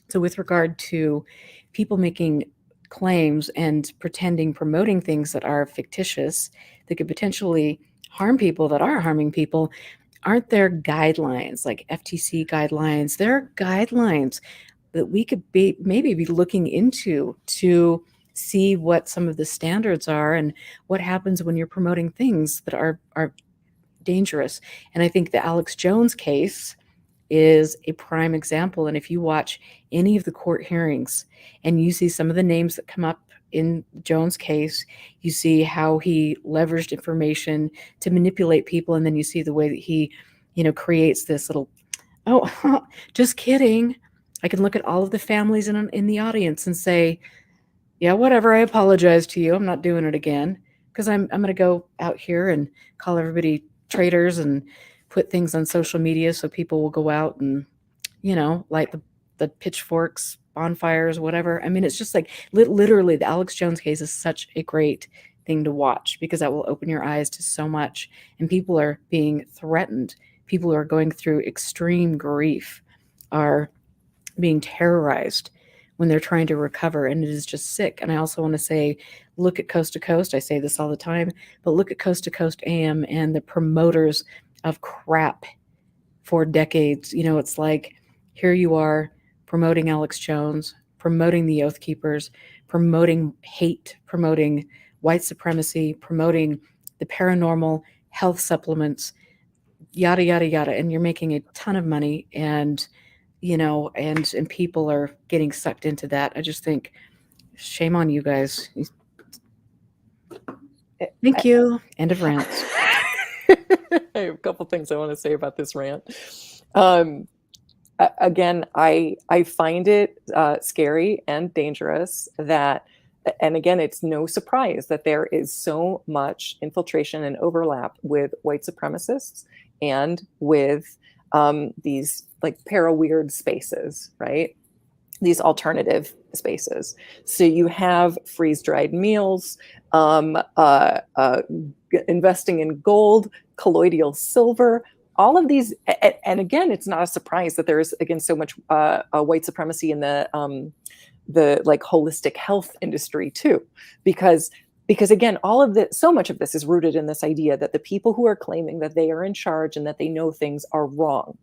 So with regard to people making claims and promoting things that are fictitious, that could potentially harm people, that are harming people, aren't there guidelines, like FTC guidelines? There are guidelines that we could maybe be looking into to see what some of the standards are and what happens when you're promoting things that are dangerous. And I think the Alex Jones case is a prime example. And if you watch any of the court hearings and you see some of the names that come up in Jones' case, you see how he leveraged information to manipulate people. And then you see the way that he, you know, creates this little, oh, just kidding. I can look at all of the families in the audience and say, yeah, whatever, I apologize to you. I'm not doing it again, because I'm going to go out here and call everybody traitors and put things on social media so people will go out and, you know, light the pitchforks, bonfires, whatever. I mean, it's just like literally the Alex Jones case is such a great thing to watch, because that will open your eyes to so much. And people are being threatened. People who are going through extreme grief are being terrorized when they're trying to recover. And it is just sick. And I also want to say, look at Coast to Coast. I say this all the time, but look at Coast to Coast AM and the promoters of crap for decades. You know, it's like, here you are promoting Alex Jones, promoting the Oath Keepers, promoting hate, promoting white supremacy, promoting the paranormal, health supplements, yada, yada, yada. And you're making a ton of money, and, you know, and people are getting sucked into that. I just think, shame on you guys. Thank you. End of rant. I have a couple things I want to say about this rant. Again, I find it scary and dangerous that, and again, it's no surprise that there is so much infiltration and overlap with white supremacists and with these like para-weird spaces, right? These alternative spaces. So you have freeze-dried meals, investing in gold, colloidal silver, all of these. And again, it's not a surprise that there's, again, so much white supremacy in the like holistic health industry too, because again, so much of this is rooted in this idea that the people who are claiming that they are in charge and that they know things are wrong.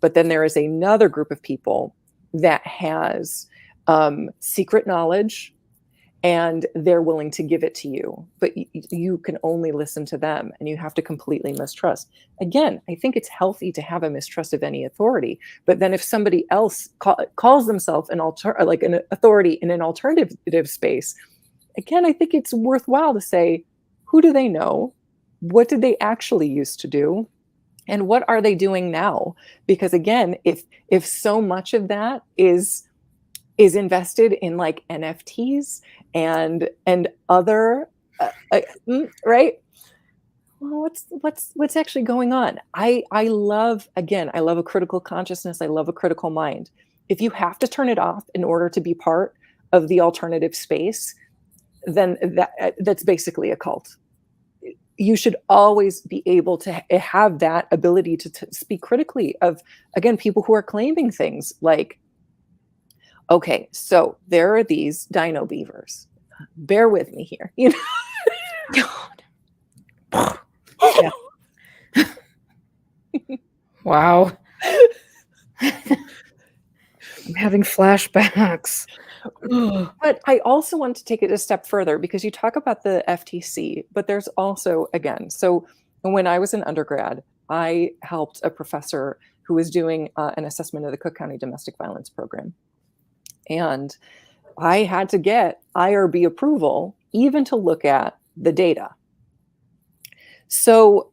But then there is another group of people that has secret knowledge, and they're willing to give it to you, but you can only listen to them, and you have to completely mistrust. Again, I think it's healthy to have a mistrust of any authority, but then if somebody else calls themselves an authority in an alternative space, again, I think it's worthwhile to say, Who do they know? What did they actually used to do? And what are they doing now? Because again, if so much of that is invested in like NFTs and other right? Well, what's actually going on? I love, again, I love a critical consciousness. I love a critical mind. If you have to turn it off in order to be part of the alternative space, then that's basically a cult. You should always be able to have that ability to speak critically of, again, people who are claiming things like, okay, so there are these dino beavers. Bear with me here. You know? Yeah. Wow. I'm having flashbacks. But I also want to take it a step further because you talk about the FTC, but there's also, again, so when I was an undergrad, I helped a professor who was doing an assessment of the Cook County Domestic Violence Program. And I had to get IRB approval even to look at the data. So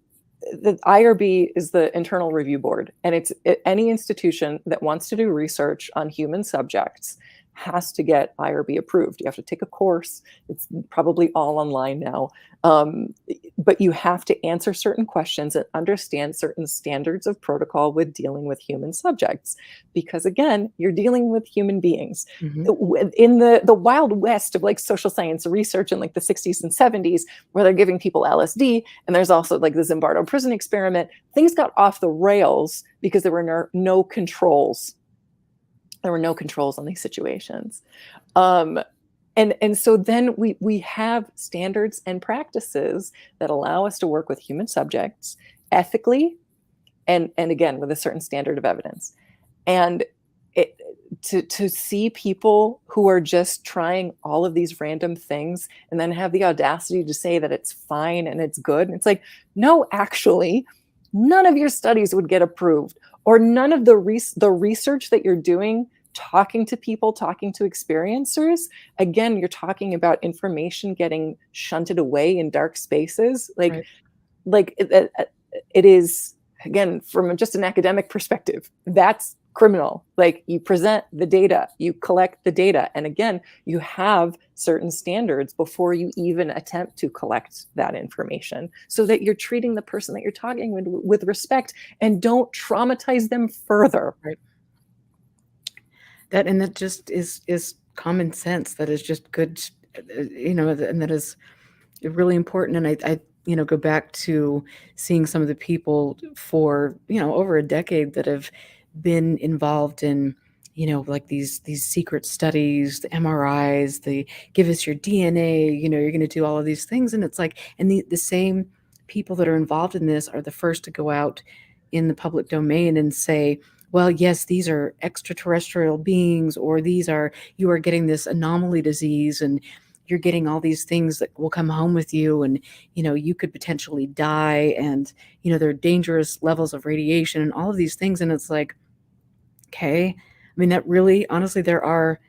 the IRB is the Internal Review Board, and it's any institution that wants to do research on human subjects has to get IRB approved. You have to take a course. It's probably all online now. But you have to answer certain questions and understand certain standards of protocol with dealing with human subjects. Because again, you're dealing with human beings. Mhm. In the wild west of like social science research in like the 60s and 70s, where they're giving people LSD, and there's also like the Zimbardo prison experiment, things got off the rails because there were no controls. There were no controls on these situations. And so then we have standards and practices that allow us to work with human subjects ethically and again with a certain standard of evidence. And to see people who are just trying all of these random things and then have the audacity to say that it's fine and it's good. And it's like, no, actually, none of your studies would get approved, or none of the research that you're doing, talking to people, talking to experiencers. Again, you're talking about information getting shunted away in dark spaces. Right. It is, again, from just an academic perspective, that's criminal. Like, you present the data, you collect the data, and again, you have certain standards before you even attempt to collect that information, so that you're treating the person that you're talking with respect and don't traumatize them further. Right. That just is common sense. That is just good, and that is really important. And I go back to seeing some of the people for, over a decade that have been involved in, like these secret studies, the MRIs, the give us your DNA, you're going to do all of these things. And it's like, and the same people that are involved in this are the first to go out in the public domain and say, well, yes, these are extraterrestrial beings, or you are getting this anomaly disease, and you're getting all these things that will come home with you, and you could potentially die, and there are dangerous levels of radiation and all of these things. And it's like, okay, I mean, that really, honestly, there are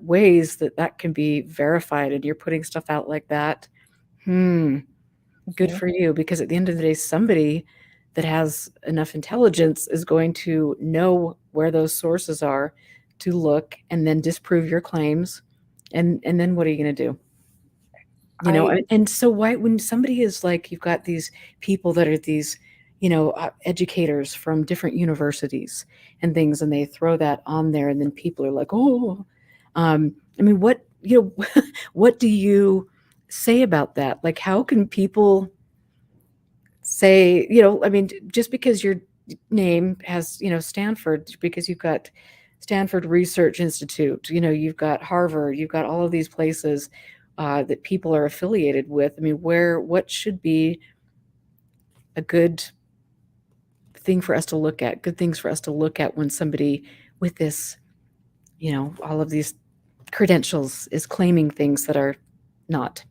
ways that can be verified, and you're putting stuff out like that. Good Mhm. for you, because at the end of the day, somebody that has enough intelligence is going to know where those sources are to look and then disprove your claims. And then what are you going to do? And so why, when somebody is like, you've got these people that are these, educators from different universities and things, and they throw that on there, and then people are like, oh, I mean, what do you say about that? Like, how can people say, I mean, just because your name has, Stanford, because you've got Stanford Research Institute, you've got Harvard, you've got all of these places that people are affiliated with. I mean, what should be a good thing for us to look at, good things for us to look at when somebody with this, all of these credentials is claiming things that are not.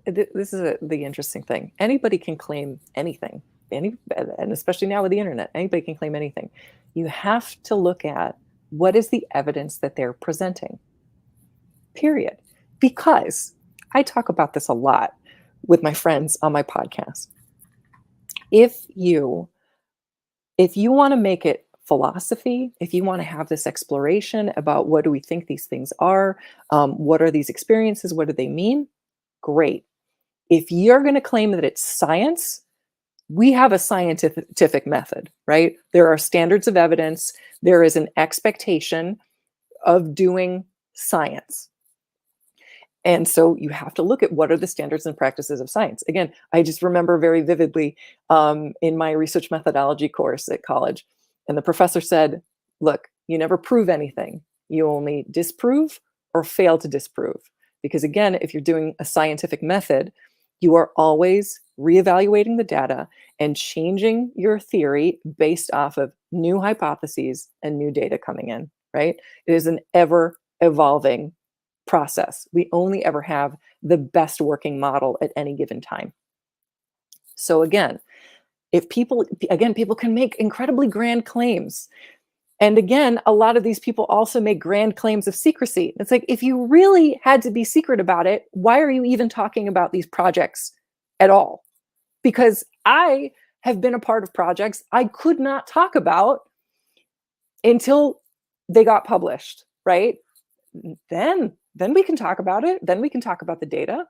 This is the interesting thing. Anybody can claim anything, and especially now with the internet, anybody can claim anything. You have to look at what is the evidence that they're presenting. Period. Because I talk about this a lot with my friends on my podcast. If you want to make it philosophy, if you want to have this exploration about what do we think these things are, what are these experiences, what do they mean, great. If you're going to claim that it's science, we have a scientific method, right? There are standards of evidence. There is an expectation of doing science. And so you have to look at what are the standards and practices of science. Again, I just remember very vividly in my research methodology course at college, and the professor said, look, you never prove anything. You only disprove or fail to disprove. Because again, if you're doing a scientific method, you are always reevaluating the data and changing your theory based off of new hypotheses and new data coming in, right? It is an ever evolving process. We only ever have the best working model at any given time. So again, people can make incredibly grand claims. And again, a lot of these people also make grand claims of secrecy. It's like, if you really had to be secret about it, why are you even talking about these projects at all? Because I have been a part of projects I could not talk about until they got published, right? Then we can talk about it. Then we can talk about the data.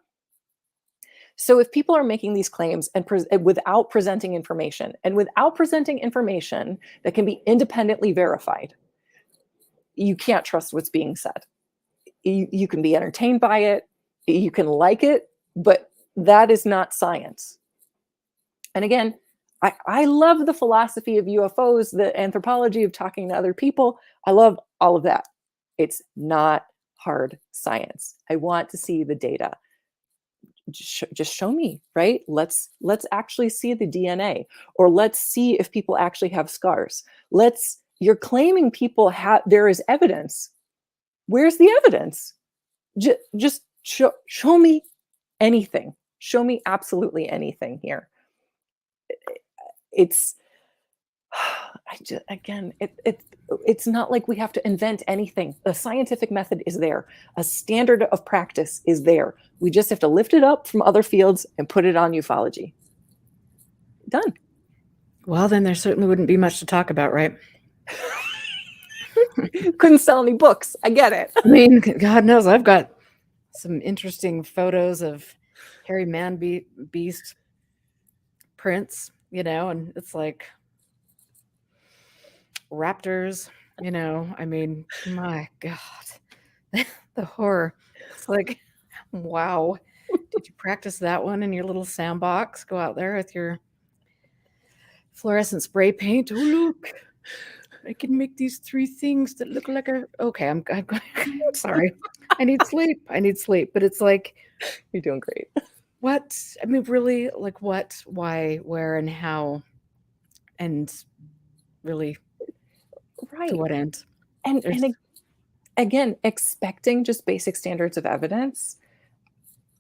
So if people are making these claims and without presenting information, that can be independently verified, you can't trust what's being said. You can be entertained by it, you can like it, but that is not science. And again, I love the philosophy of UFOs, the anthropology of talking to other people. I love all of that. It's not hard science. I want to see the data. Just show me, right? Let's actually see the DNA, or let's see if people actually have scars. You're claiming people there is evidence. Where's the evidence? Just show me anything. Show me absolutely anything here. It's it's not like we have to invent anything. The scientific method is there. A standard of practice is there. We just have to lift it up from other fields and put it on ufology. Done. Well, then there certainly wouldn't be much to talk about, right? Couldn't sell any books. I get it. I mean, God knows I've got some interesting photos of hairy man beast prints, and it's like raptors, I mean, my God, the horror. It's like, wow. Did you practice that one in your little sandbox? Go out there with your fluorescent spray paint. Oh, look, I can make these 3 things that look like okay, I'm sorry. I need sleep. But it's like, you're doing great. What? I mean, really, like what, why, where, and how, and really, right, to what end? And again, expecting just basic standards of evidence,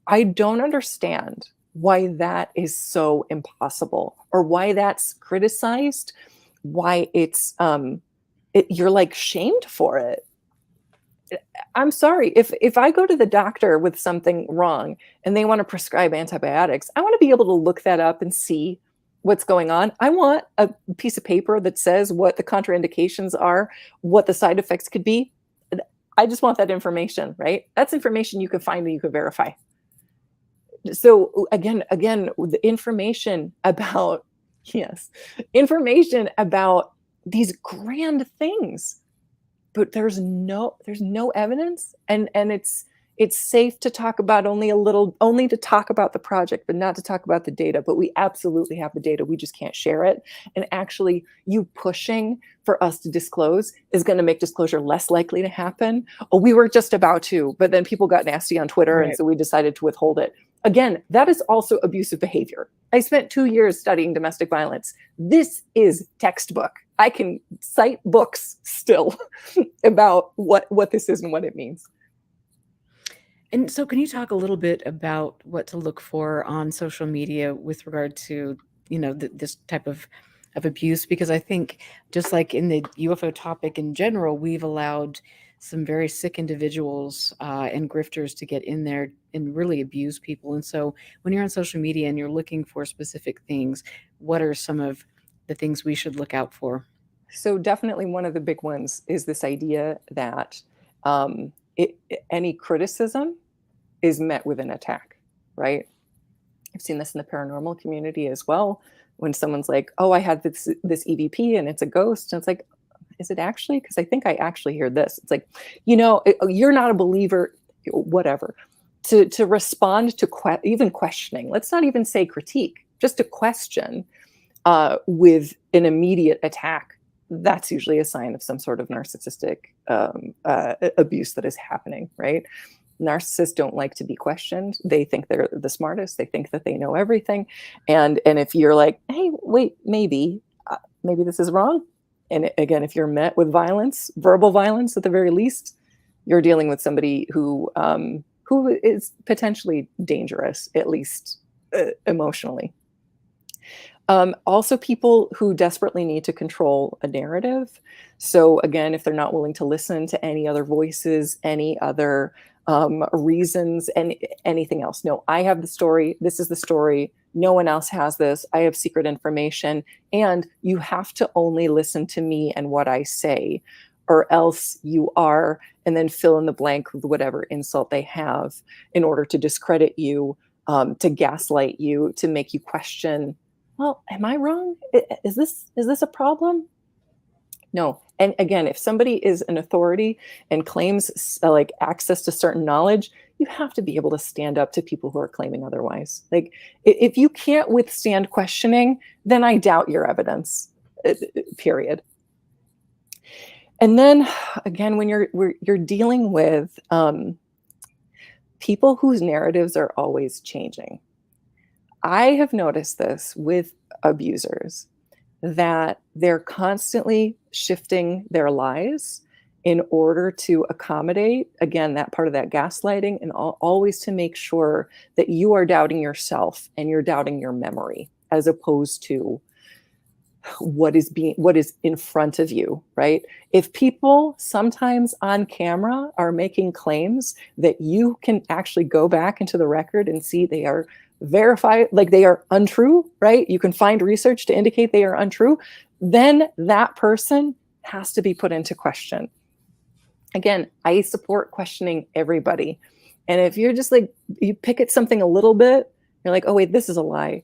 I don't understand why that is so impossible, or why that's criticized, why it's you're like shamed for it. I'm sorry, if I go to the doctor with something wrong and they want to prescribe antibiotics, I want to be able to look that up and see what's going on. I want a piece of paper that says what the contraindications are, what the side effects could be. I just want that information, right? That's information you can find and you can verify. So again, the information about these grand things, but there's no evidence, and it's safe to talk about only to talk about the project, but not to talk about the data. But we absolutely have the data. We just can't share it. And actually, you pushing for us to disclose is going to make disclosure less likely to happen. Oh, we were just about to, but then people got nasty on Twitter, right. And so we decided to withhold it. Again, that is also abusive behavior. I spent 2 years studying domestic violence. This is textbook. I can cite books still about what this is and what it means. And so can you talk a little bit about what to look for on social media with regard to, this type of abuse? Because I think just like in the UFO topic in general, we've allowed some very sick individuals and grifters to get in there and really abuse people. And so when you're on social media and you're looking for specific things, what are some of the things we should look out for? So definitely one of the big ones is this idea that any criticism is met with an attack, right? I've seen this in the paranormal community as well. When someone's like, "Oh, I had this EVP and it's a ghost," and it's like, "Is it actually? Because I think I actually hear this." It's like, you're not a believer, whatever. To respond to even questioning. Let's not even say critique, just a question with an immediate attack. That's usually a sign of some sort of narcissistic abuse that is happening, right? Narcissists don't like to be questioned. They think they're the smartest. They think that they know everything. And if you're like, "Hey, wait, maybe this is wrong," and again, if you're met with violence, verbal violence at the very least, you're dealing with somebody who is potentially dangerous, at least emotionally. Also, people who desperately need to control a narrative. So again, if they're not willing to listen to any other voices, any other reasons, and anything else. No, I have the story. This is the story. No one else has this. I have secret information. And you have to only listen to me and what I say, or else you are, and then fill in the blank with whatever insult they have in order to discredit you, to gaslight you, to make you question, well, am I wrong? Is this a problem? No. And again, if somebody is an authority and claims like access to certain knowledge, you have to be able to stand up to people who are claiming otherwise. Like if you can't withstand questioning, then I doubt your evidence, period. And then again, when you're dealing with people whose narratives are always changing. I have noticed this with abusers, that they're constantly shifting their lies in order to accommodate, again, that part of that gaslighting, and always to make sure that you are doubting yourself and you're doubting your memory, as opposed to what is in front of you, right? If people sometimes on camera are making claims that you can actually go back into the record and see they are verified, like they are untrue, right? You can find research to indicate they are untrue, then that person has to be put into question. Again, I support questioning everybody. And if you're just like, you pick at something a little bit, you're like, "Oh wait, this is a lie."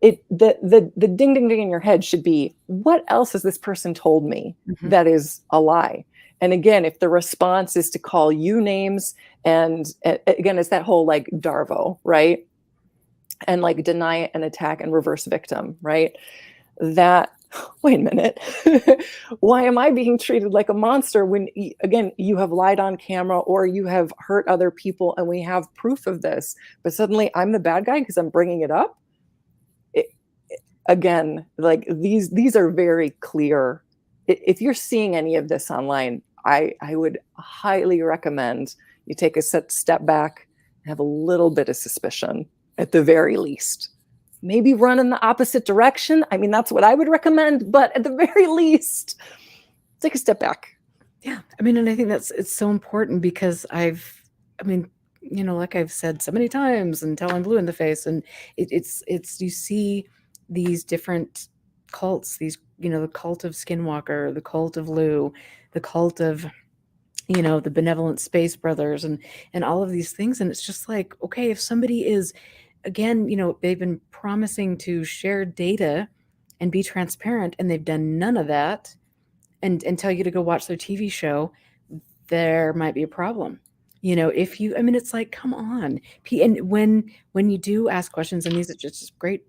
The ding ding ding in your head should be, what else has this person told me that is a lie? And again, if the response is to call you names, and again, it's that whole like Darvo, right? And like deny an attack and reverse victim, right? That, wait a minute, why am I being treated like a monster when, again, you have lied on camera or you have hurt other people and we have proof of this, but suddenly I'm the bad guy because I'm bringing it up? Again, like these are very clear. If you're seeing any of this online, I would highly recommend you take a step back and have a little bit of suspicion at the very least. Maybe run in the opposite direction. I mean, that's what I would recommend, but at the very least, take a step back. Yeah. I mean, and I think it's so important because like I've said so many times until I'm blue in the face, and it's you see these different cults, the cult of Skinwalker, the cult of Lou, the cult of, the benevolent space brothers, and all of these things. And it's just like, okay, if somebody is, again, they've been promising to share data and be transparent, and they've done none of that, and tell you to go watch their TV show, there might be a problem. It's like, come on. And when you do ask questions, and these are just great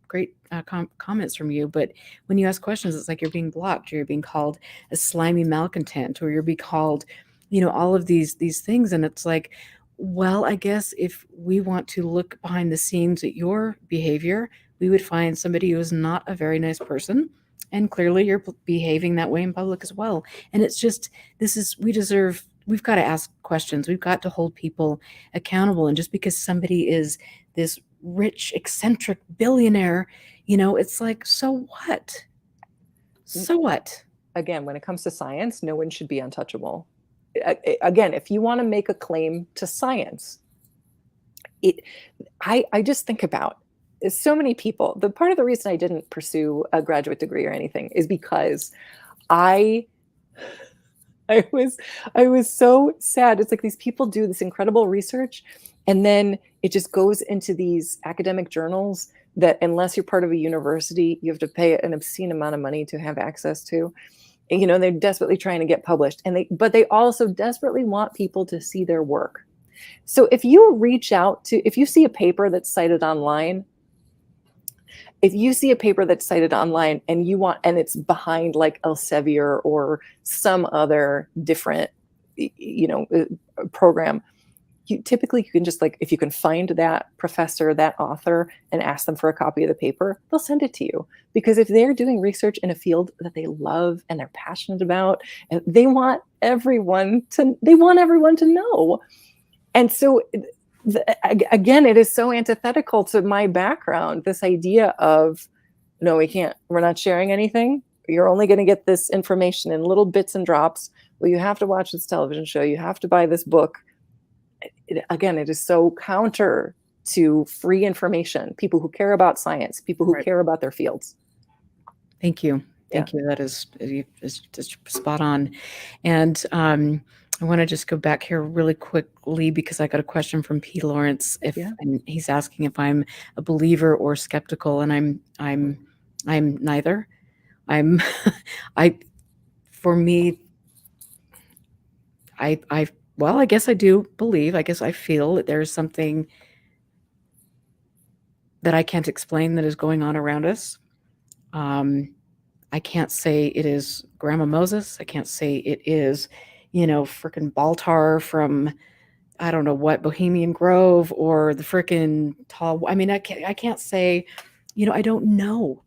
comments from you, but when you ask questions, it's like you're being blocked, or you're being called a slimy malcontent, or you're being called, all of these things. And it's like, well, I guess if we want to look behind the scenes at your behavior, we would find somebody who is not a very nice person. And clearly you're behaving that way in public as well. And it's just, we've got to ask questions. We've got to hold people accountable. And just because somebody is this rich, eccentric billionaire, it's like, so what? So what? Again, when it comes to science, no one should be untouchable. again, if you want to make a claim to science, I just think about so many people. The part of the reason I didn't pursue a graduate degree or anything is because I I was so sad. It's like these people do this incredible research, and then it just goes into these academic journals that, unless you're part of a university, you have to pay an obscene amount of money to have access to. And, they're desperately trying to get published, but they also desperately want people to see their work. So if you see a paper that's cited online, and it's behind like Elsevier or some other different, program, you can just, like, if you can find that professor, that author, and ask them for a copy of the paper, they'll send it to you. Because if they're doing research in a field that they love and they're passionate about, and they want everyone to know. And so, again, it is so antithetical to my background, this idea of, no, we're not sharing anything. You're only going to get this information in little bits and drops. Well, you have to watch this television show. You have to buy this book. Again, it is so counter to free information, people who care about science, people who care about their fields. Thank you. Thank you. That is just spot on. And I want to just go back here really quickly because I got a question from P. Lawrence. And he's asking if I'm a believer or skeptical, and I'm neither. For me, well, I guess I do believe. I guess I feel that there's something that I can't explain that is going on around us. I can't say it is Grandma Moses. I can't say it is, frickin' Baltar from, I don't know what, Bohemian Grove, or the frickin' tall. I mean, I can't say, I don't know.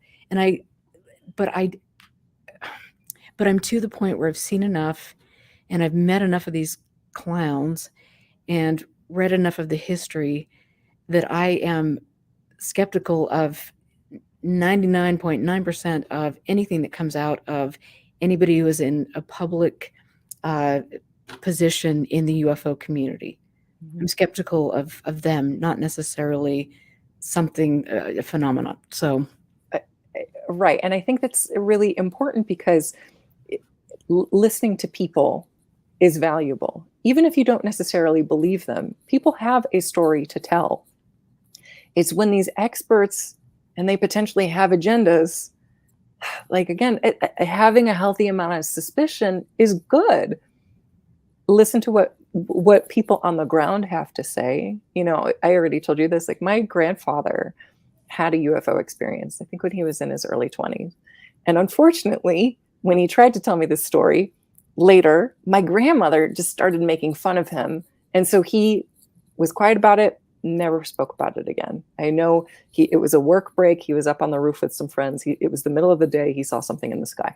But I'm to the point where I've seen enough, and I've met enough of these clowns and read enough of the history that I am skeptical of 99.9% of anything that comes out of anybody who is in a public position in the UFO community. Mm-hmm. I'm skeptical of them, not necessarily something, a phenomenon. So, right. And I think that's really important because listening to people is valuable. Even if you don't necessarily believe them, people have a story to tell. It's when these experts, and they potentially have agendas, like, again, having a healthy amount of suspicion is good. Listen to what people on the ground have to say. I already told you this, like, my grandfather had a UFO experience, I think when he was in his early 20s. And unfortunately, when he tried to tell me this story later, my grandmother just started making fun of him. And so he was quiet about it, never spoke about it again. I know it was a work break. He was up on the roof with some friends. It was the middle of the day. He saw something in the sky.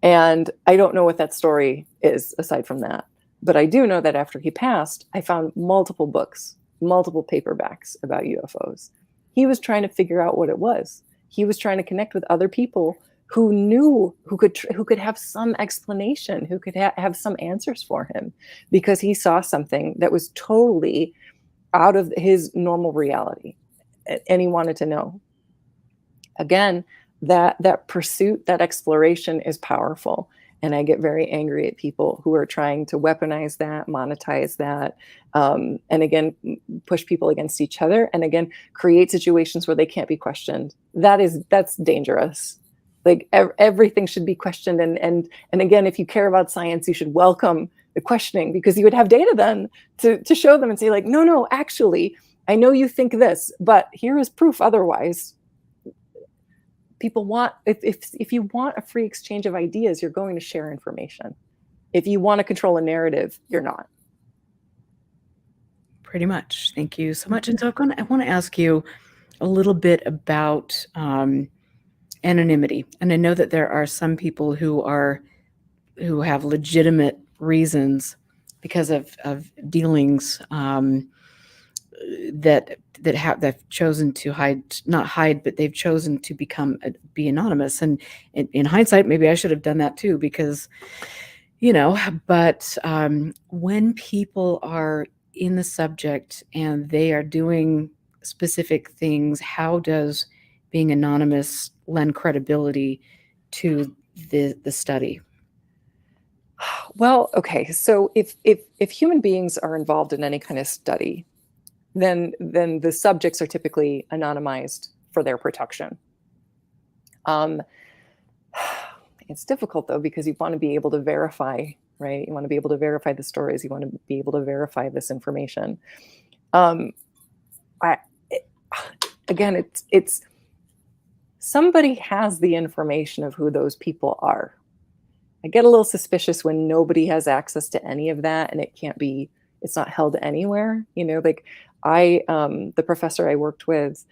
And I don't know what that story is aside from that. But I do know that after he passed, I found multiple books, multiple paperbacks about UFOs. He was trying to figure out what it was. He was trying to connect with other people who knew, who could have some explanation, who could have some answers for him, because he saw something that was totally out of his normal reality, and he wanted to know. Again, that pursuit, that exploration is powerful. And I get very angry at people who are trying to weaponize that, monetize that, and again, push people against each other, and again, create situations where they can't be questioned. That's dangerous. Like, everything should be questioned. And again, if you care about science, you should welcome the questioning, because you would have data then to show them and say, like, no, actually, I know you think this, but here is proof otherwise. People want, if you want a free exchange of ideas, you're going to share information. If you want to control a narrative, you're not. Pretty much. Thank you so much. And so I want to ask you a little bit about anonymity. And I know that there are some people who have legitimate reasons because of dealings that they've chosen to not hide, but they've chosen to be anonymous. And in hindsight, maybe I should have done that too, because you know, but when people are in the subject and they are doing specific things, how does being anonymous lend credibility to the study? Well, okay. So if human beings are involved in any kind of study, then the subjects are typically anonymized for their protection. Um, it's difficult though because you want to be able to verify, right? You want to be able to verify the stories. You want to be able to verify this information. Um, I it, again, it's somebody has the information of who those people are. I get a little suspicious when nobody has access to any of that and it's not held anywhere, like the professor I worked with,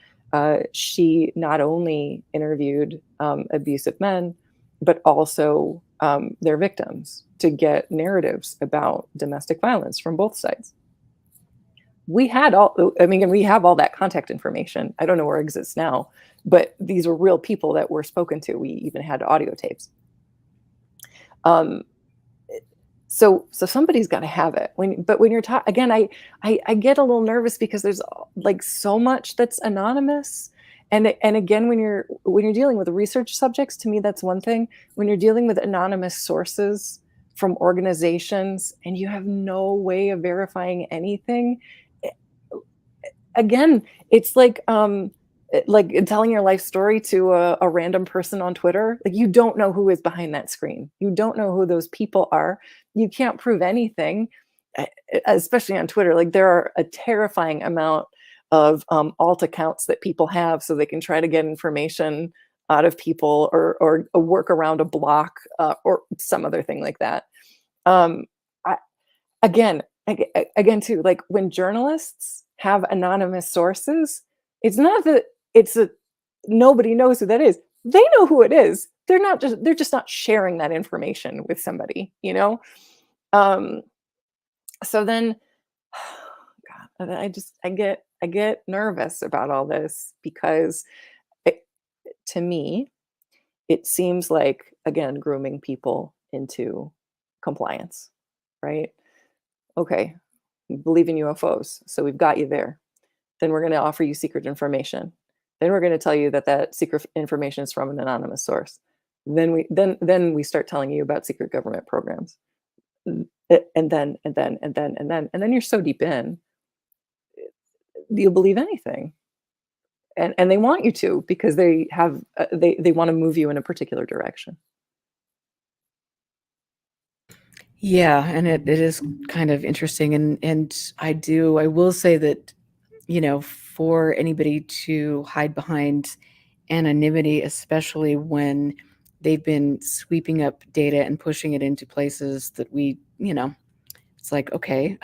she not only interviewed abusive men, but also their victims to get narratives about domestic violence from both sides. We had all, I mean, and we have all that contact information. I don't know where it exists now, but these were real people that were spoken to. We even had audio tapes. Um, so somebody's got to have it. But when you're talking again, I get a little nervous because there's like so much that's anonymous. And again, when you're dealing with research subjects, to me that's one thing. When you're dealing with anonymous sources from organizations and you have no way of verifying anything, again, it's like telling your life story to a random person on Twitter. Like, you don't know who is behind that screen. You don't know who those people are. You can't prove anything, especially on Twitter. Like, there are a terrifying amount of alt accounts that people have so they can try to get information out of people or work around a block or some other thing like that. Um, I, again, too, like when journalists have anonymous sources, it's not that it's a nobody knows who that is. They know who it is. They're just not sharing that information with somebody. Um, so then, God, I get nervous about all this because it, to me, it seems like, again, grooming people into compliance, right? Okay, you believe in UFOs, so we've got you there. Then we're going to offer you secret information. Then we're going to tell you that that secret information is from an anonymous source. Then we start telling you about secret government programs. And then you're so deep in, you'll believe anything. And they want you to because they want to move you in a particular direction. Yeah, and it is kind of interesting, and I will say that, for anybody to hide behind anonymity, especially when they've been sweeping up data and pushing it into places that it's like, okay,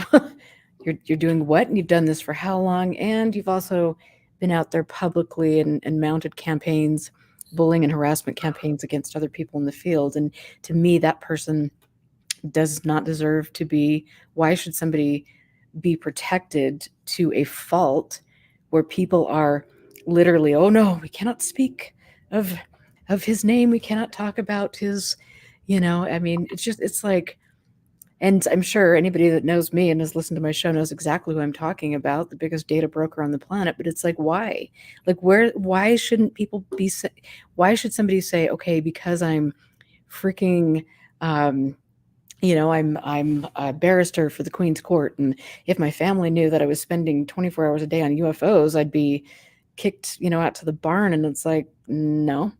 you're doing what? And you've done this for how long? And you've also been out there publicly and mounted campaigns, bullying and harassment campaigns against other people in the field. And to me, that person does not deserve to be. Why should somebody be protected to a fault where people are literally, oh no, we cannot speak of his name, we cannot talk about his, I mean, it's like, and I'm sure anybody that knows me and has listened to my show knows exactly who I'm talking about, the biggest data broker on the planet. But it's like, why? Like, why shouldn't people be, why should somebody say, okay, because I'm freaking, I'm a barrister for the Queen's Court, and if my family knew that I was spending 24 hours a day on UFOs, I'd be kicked, out to the barn. And it's like, no.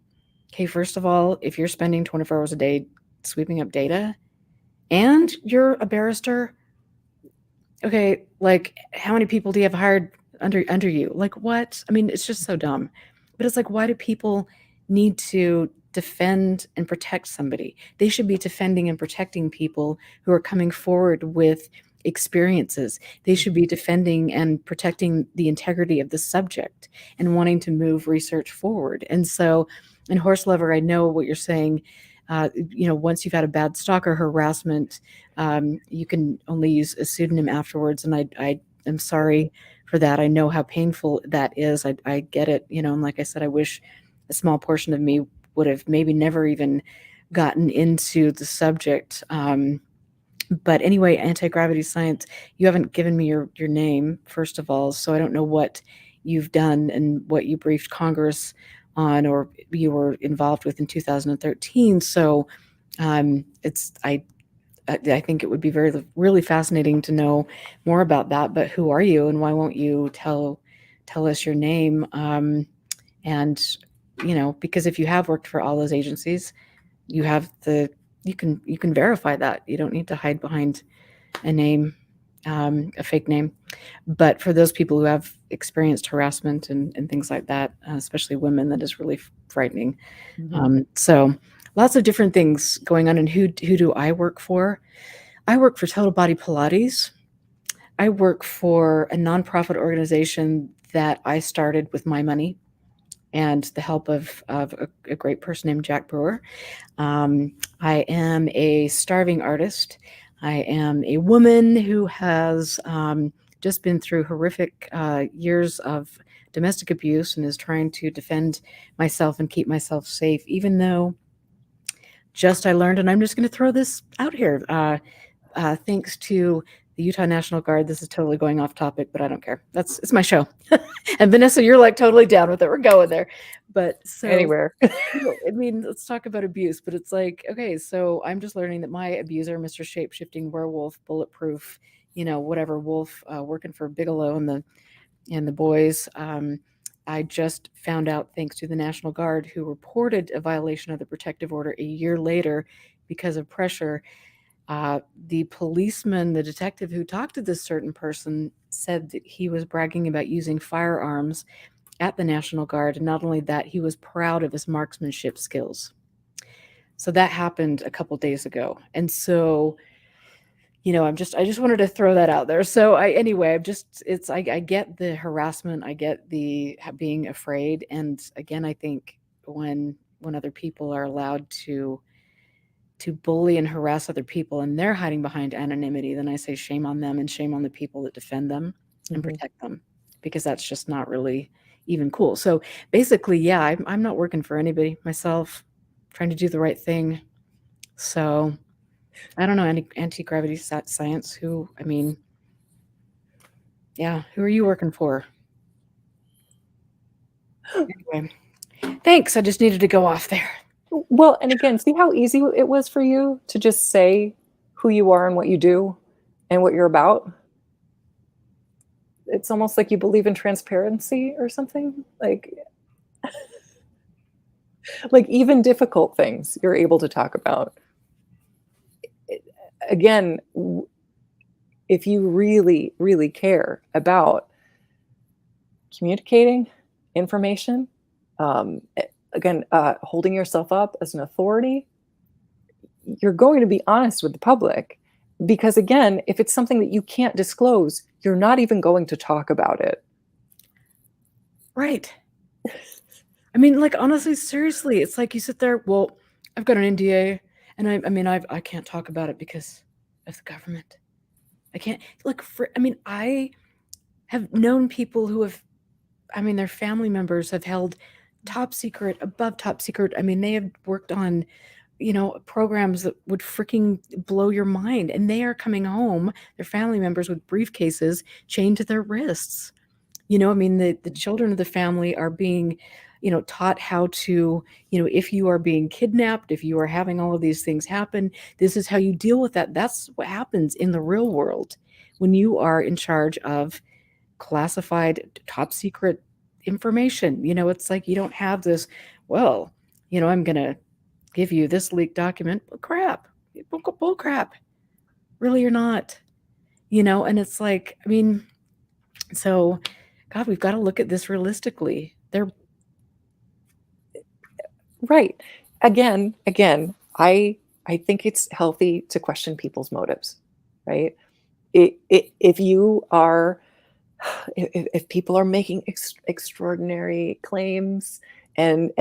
Okay, first of all, if you're spending 24 hours a day sweeping up data and you're a barrister, okay, like how many people do you have hired under you? Like, what? I mean, it's just so dumb. But it's like, why do people need to defend and protect somebody? They should be defending and protecting people who are coming forward with experiences. They should be defending and protecting the integrity of the subject and wanting to move research forward. And so, in Horse Lover, I know what you're saying. Once you've had a bad stalker harassment, you can only use a pseudonym afterwards. And I am sorry for that. I know how painful that is. I get it, and like I said, I wish a small portion of me would have maybe never even gotten into the subject. But anyway, anti-gravity science, you haven't given me your name, first of all, so I don't know what you've done and what you briefed Congress on or you were involved with in 2013. So it's I think it would be really fascinating to know more about that. But who are you, and why won't you tell us your name? And because if you have worked for all those agencies, you have you can verify that. You don't need to hide behind a name, a fake name. But for those people who have experienced harassment and things like that, especially women, that is really frightening. So lots of different things going on. And who do I work for? I work for Total Body Pilates. I work for a nonprofit organization that I started with my money and the help of a great person named Jack Brewer. I am a starving artist. I am a woman who has just been through horrific years of domestic abuse and is trying to defend myself and keep myself safe, even though I learned, and I'm just going to throw this out here, thanks to the Utah National Guard. This is totally going off topic, but I don't care. It's my show. And Vanessa, you're like totally down with it. We're going there. But so Anywhere. I mean, let's talk about abuse, but it's like, okay, so I'm just learning that my abuser, Mr. Shapeshifting Werewolf, Bulletproof, whatever wolf, working for Bigelow and the boys. I just found out, thanks to the National Guard, who reported a violation of the protective order a year later because of pressure. The policeman, the detective who talked to this certain person, said that he was bragging about using firearms at the National Guard. And not only that, he was proud of his marksmanship skills. So that happened a couple days ago. And so, I just wanted to throw that out there. So I get the harassment. I get the being afraid. And again, I think when other people are allowed to bully and harass other people and they're hiding behind anonymity, then I say shame on them and shame on the people that defend them and protect them, because that's just not really even cool. So basically, yeah, I'm not working for anybody myself, trying to do the right thing. So I don't know, anti-gravity science, who are you working for? Anyway, thanks. I just needed to go off there. Well, and again, see how easy it was for you to just say who you are and what you do and what you're about? It's almost like you believe in transparency or something. Like even difficult things you're able to talk about. Again, if you really, really care about communicating information, again, holding yourself up as an authority, you're going to be honest with the public, because again, if it's something that you can't disclose, you're not even going to talk about it. Right. I mean, like, honestly, seriously, it's like you sit there, well, I've got an NDA, and I can't talk about it because of the government. I can't, I have known people who have, their family members have held top secret, above top secret. They have worked on, programs that would freaking blow your mind. And they are coming home, their family members, with briefcases chained to their wrists. The children of the family are being, taught how to, if you are being kidnapped, if you are having all of these things happen, this is how you deal with that. That's what happens in the real world when you are in charge of classified, top secret information. It's like you don't have this, well, I'm going to give you this leaked document. Well, crap. Bull crap. Really, you're not. And it's like, so, God, we've got to look at this realistically. They're right. Again, I think it's healthy to question people's motives, right? If you are, if people are making extraordinary claims and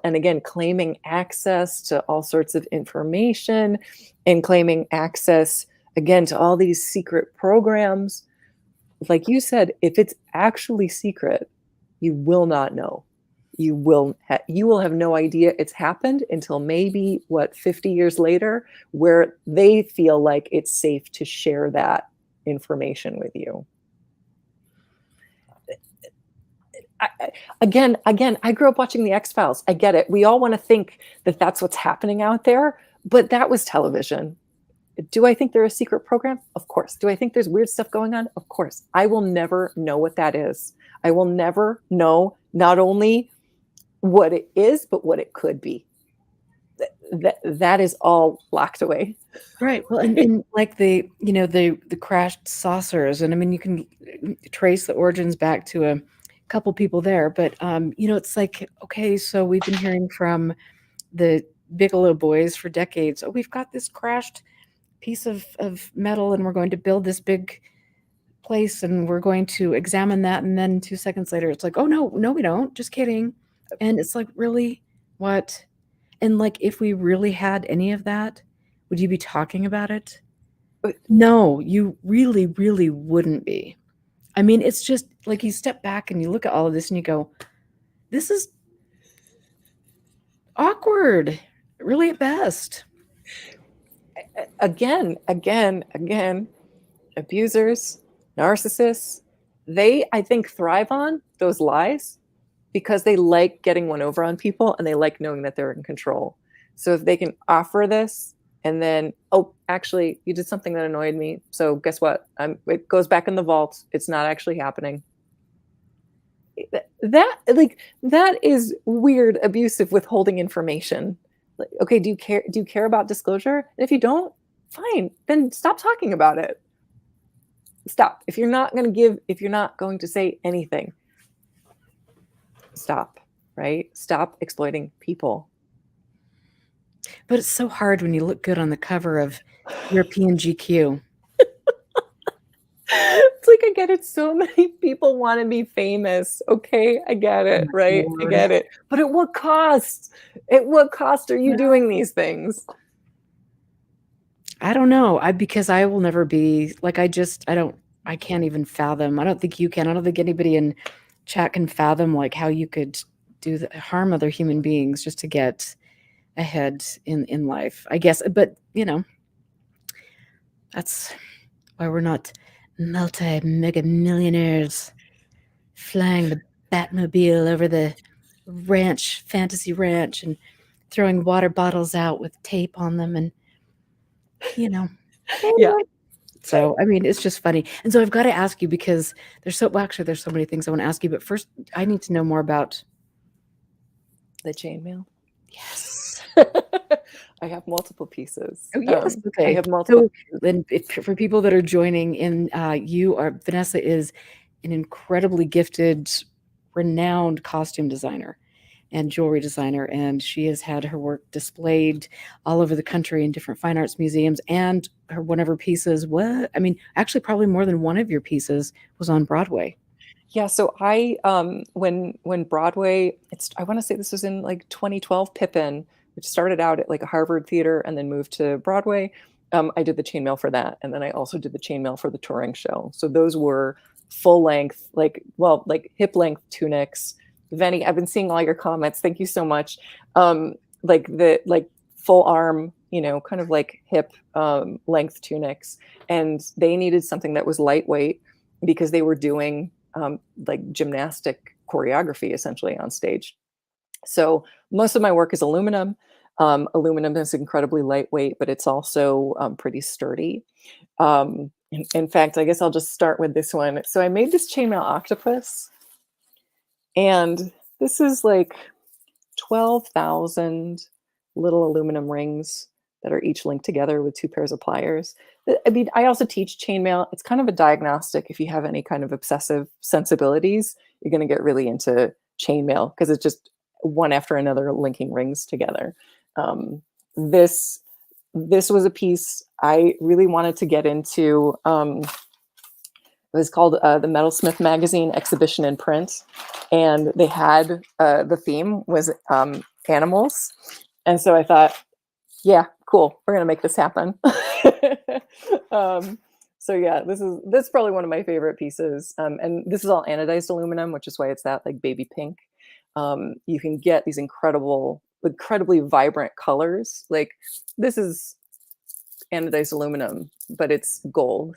again claiming access to all sorts of information and claiming access again to all these secret programs, like you said, if it's actually secret, you will not know. you will have no idea it's happened until maybe 50 years later, where they feel like it's safe to share that information with you. Again, I grew up watching the X-Files. I get it. We all want to think that that's what's happening out there, but that was television. Do I think they're a secret program? Of course. Do I think there's weird stuff going on? Of course. I will never know what that is. I will never know not only what it is, but what it could be. That is all locked away. Right. Well, and like the crashed saucers, and I mean, you can trace the origins back to a couple people there, but it's like, okay, so we've been hearing from the Bigelow boys for decades. Oh, we've got this crashed piece of metal, and we're going to build this big place, and we're going to examine that, and then 2 seconds later, it's like, oh no, we don't. Just kidding. And it's like, really, what? And like, if we really had any of that, would you be talking about it? No, you really, really wouldn't be. I mean, it's just like you step back and you look at all of this and you go, this is awkward, really at best. Again, abusers, narcissists, they, I think, thrive on those lies because they like getting one over on people and they like knowing that they're in control. So if they can offer this and then, oh, actually, you did something that annoyed me. So guess what? It goes back in the vault. It's not actually happening. That is weird, abusive withholding information. Like, okay, do you care about disclosure? And if you don't, fine, then stop talking about it. Stop. If you're not going to say anything, stop, right? Stop exploiting people. But it's so hard when you look good on the cover of European GQ. It's like, I get it. So many people want to be famous. Okay, I get it, right? I get it. But at what cost? At what cost are you doing these things? I don't know. Because I will never be like, I can't even fathom. I don't think you can. I don't think anybody in chat can fathom like how you could harm other human beings just to get ahead in life, I guess. But that's why we're not multi-mega millionaires flying the Batmobile over the fantasy ranch, and throwing water bottles out with tape on them, and Yeah. So I mean, it's just funny. And so I've got to ask you, because there's so many things I want to ask you, but first I need to know more about the chainmail. Yes. I have multiple pieces. Oh, yes. Okay. I have multiple. So then, for people that are joining in, Vanessa is an incredibly gifted, renowned costume designer and jewelry designer, and she has had her work displayed all over the country in different fine arts museums. And one of her pieces, actually probably more than one of your pieces, was on Broadway. Yeah, so I when Broadway, I want to say this was in like 2012, Pippin, which started out at like a Harvard theater and then moved to Broadway. I did the chainmail for that, and then I also did the chainmail for the touring show. So those were full length, like hip length tunics. Venny, I've been seeing all your comments. Thank you so much. Like full arm, kind of like hip length tunics, and they needed something that was lightweight because they were doing like gymnastic choreography essentially on stage. So most of my work is aluminum. Aluminum is incredibly lightweight, but it's also pretty sturdy. In fact, I guess I'll just start with this one. So I made this chainmail octopus, and this is like 12,000 little aluminum rings that are each linked together with 2 pairs of pliers. I mean, I also teach chainmail. It's kind of a diagnostic. If you have any kind of obsessive sensibilities, you're going to get really into chainmail because it's just one after another linking rings together. This was a piece I really wanted to get into. It was called the Metalsmith Magazine Exhibition in Print, and they had the theme was animals, and so I thought, yeah, cool, we're gonna make this happen. So yeah, this is probably one of my favorite pieces, and this is all anodized aluminum, which is why it's that like baby pink. you can get these incredibly vibrant colors. Like this is anodized aluminum, but it's gold.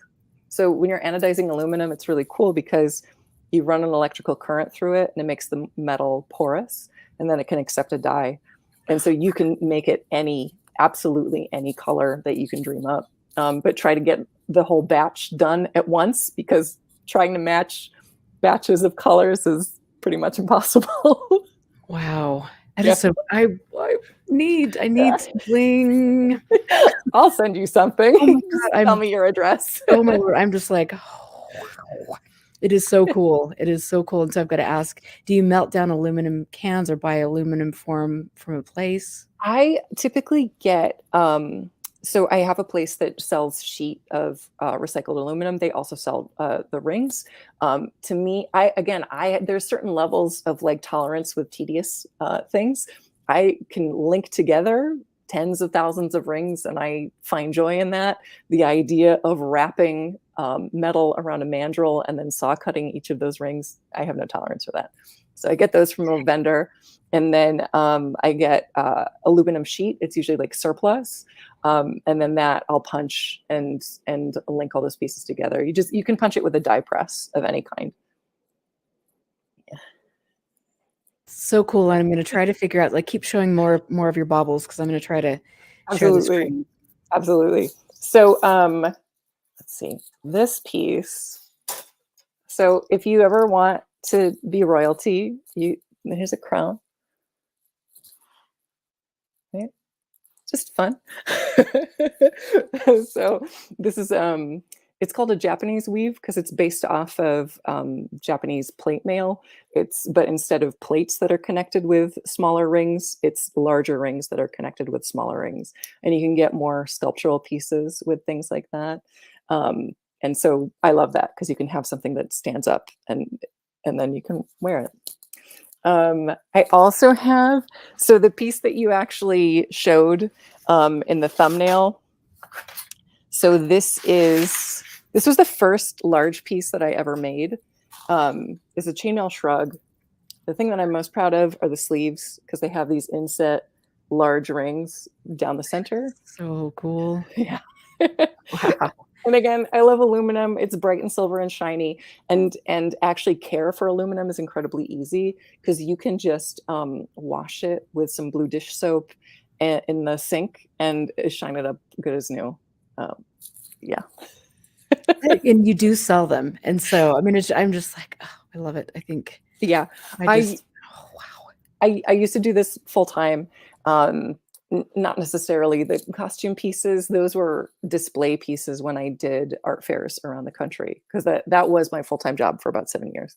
So when you're anodizing aluminum, it's really cool because you run an electrical current through it and it makes the metal porous, and then it can accept a dye. And so you can make it absolutely any color that you can dream up, but try to get the whole batch done at once, because trying to match batches of colors is pretty much impossible. Wow. That Yeah. is so, I need bling. I'll send you something. Oh my Just God. tell me your address. Oh my Lord. I'm just like, oh, wow. It is so cool. It is so cool. And so I've got to ask, do you melt down aluminum cans or buy aluminum from a place? I typically get, so I have a place that sells sheet of recycled aluminum. They also sell the rings. To me, there's certain levels of like tolerance with tedious things. I can link together tens of thousands of rings, and I find joy in that. The idea of wrapping metal around a mandrel and then saw cutting each of those rings, I have no tolerance for that. So I get those from a vendor. And then I get aluminum sheet. It's usually like surplus. And then that I'll punch and link all those pieces together. You can punch it with a die press of any kind. Yeah. So cool. And I'm going to try to figure out, like, keep showing more of your baubles, because I'm going to try to share the screen. Absolutely. So let's see this piece. So if you ever want to be royalty, here's a crown. Right? Just fun. So this is it's called a Japanese weave because it's based off of Japanese plate mail. But instead of plates that are connected with smaller rings, it's larger rings that are connected with smaller rings, and you can get more sculptural pieces with things like that. And so I love that because you can have something that stands up and then you can wear it. I also have, so the piece that you actually showed in the thumbnail. So this was the first large piece that I ever made. It's a chainmail shrug. The thing that I'm most proud of are the sleeves, because they have these inset large rings down the center. So cool. Yeah. Wow. And again, I love aluminum. It's bright and silver and shiny, and actually care for aluminum is incredibly easy because you can just wash it with some blue dish soap in the sink and shine it up good as new. Yeah. And you do sell them. And so, I mean, I'm just like, oh, I love it. I think. Yeah. Oh, wow. I used to do this full time. Not necessarily the costume pieces. Those were display pieces when I did art fairs around the country, because that was my full-time job for about 7 years.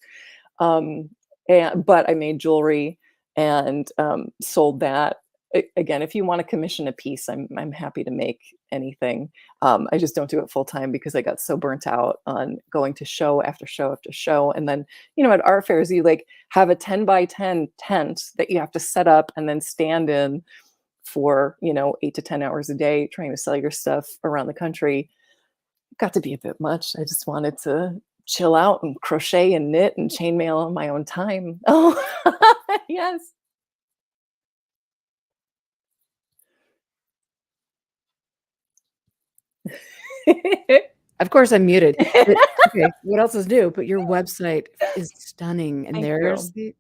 But I made jewelry and sold that. Again, if you want to commission a piece, I'm happy to make anything. I just don't do it full time because I got so burnt out on going to show after show after show. And then, at art fairs, you like have a 10 by 10 tent that you have to set up and then stand in for 8 to 10 hours a day trying to sell your stuff around the country. It got to be a bit much. I just wanted to chill out and crochet and knit and chainmail on my own time. Oh, yes. Of course, I'm muted. But, okay, what else is new? But your website is stunning, and there's the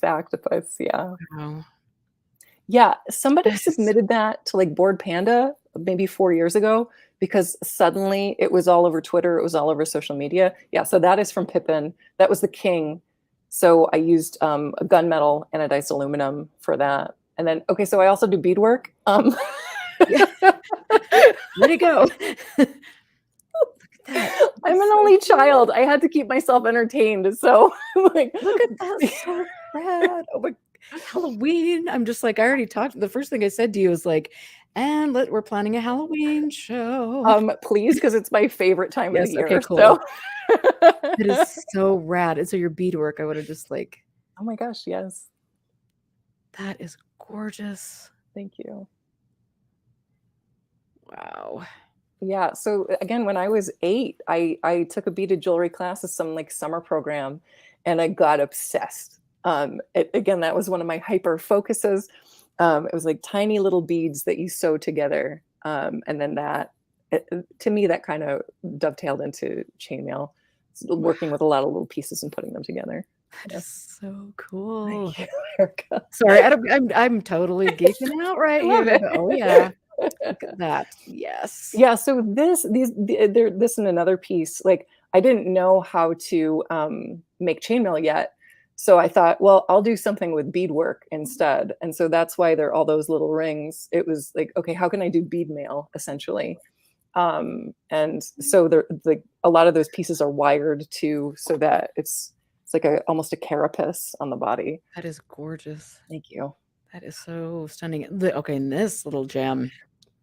octopus. Yeah. Wow. Yeah, somebody submitted that to like Board Panda maybe 4 years ago because suddenly it was all over Twitter. It was all over social media. Yeah, so that is from Pippin. That was the king. So I used a gunmetal anodized aluminum for that. And then, okay, so I also do beadwork. Yeah. Let it go. I'm an only child. I had to keep myself entertained. So like, look at that. So rad. Oh my Halloween. I'm just like, I already talked. The first thing I said to you was like, and we're planning a Halloween show. Please, because it's my favorite time of the year. Okay, cool. So. It is so rad. And so your beadwork, I would have just like, oh my gosh, yes. That is gorgeous. Thank you. Wow. Yeah. So again, when I was 8, I took a beaded jewelry class as some like summer program, and I got obsessed. Again, that was one of my hyper focuses. It was like tiny little beads that you sew together. And then to me, that kind of dovetailed into chainmail, working with a lot of little pieces and putting them together. That Yeah. is so cool. Thank you, Erica. Sorry, I'm totally geeking out right I love here. it. Oh yeah, look at that. Yes. Yeah, so this and another piece, like I didn't know how to make chainmail yet. So I thought, well, I'll do something with beadwork instead. And so that's why there are all those little rings. It was like, okay, how can I do bead mail essentially? And so like a lot of those pieces are wired too, so that it's like almost a carapace on the body. That is gorgeous. Thank you. That is so stunning. Okay, and this little gem,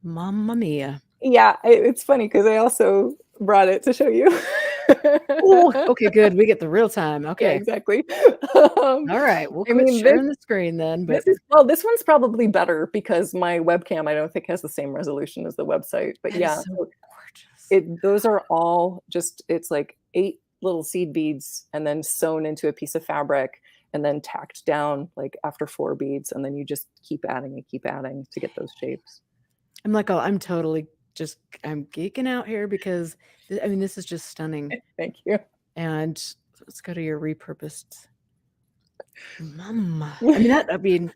Mamma Mia. Yeah, it's funny because I also brought it to show you. Oh, okay, good. We get the real time. Yeah, Okay. exactly. All right, we'll quit sharing the screen then. But this one's probably better because my webcam I don't think has the same resolution as the website. But that yeah, is so gorgeous. those are all just, it's like 8 little seed beads and then sewn into a piece of fabric and then tacked down like after 4 beads, and then you just keep adding and keep adding to get those shapes. I'm like, oh, I'm totally just I'm geeking out here because I mean this is just stunning. Thank you. And let's go to your repurposed Mama. I mean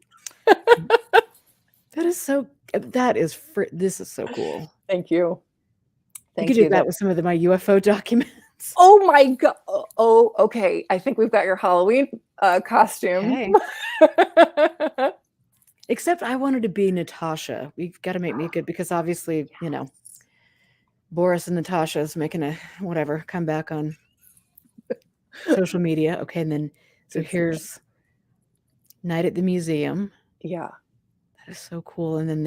that is so this is so cool. Thank you. You could do that with some of my UFO documents. Oh my god. Oh, okay. I think we've got your Halloween costume. Okay. Except I wanted to be Natasha. We've got to make me good because obviously, you know, Boris and Natasha's making a whatever comeback on social media. Okay, and then so here's Night at the Museum. Yeah. That is so cool. And then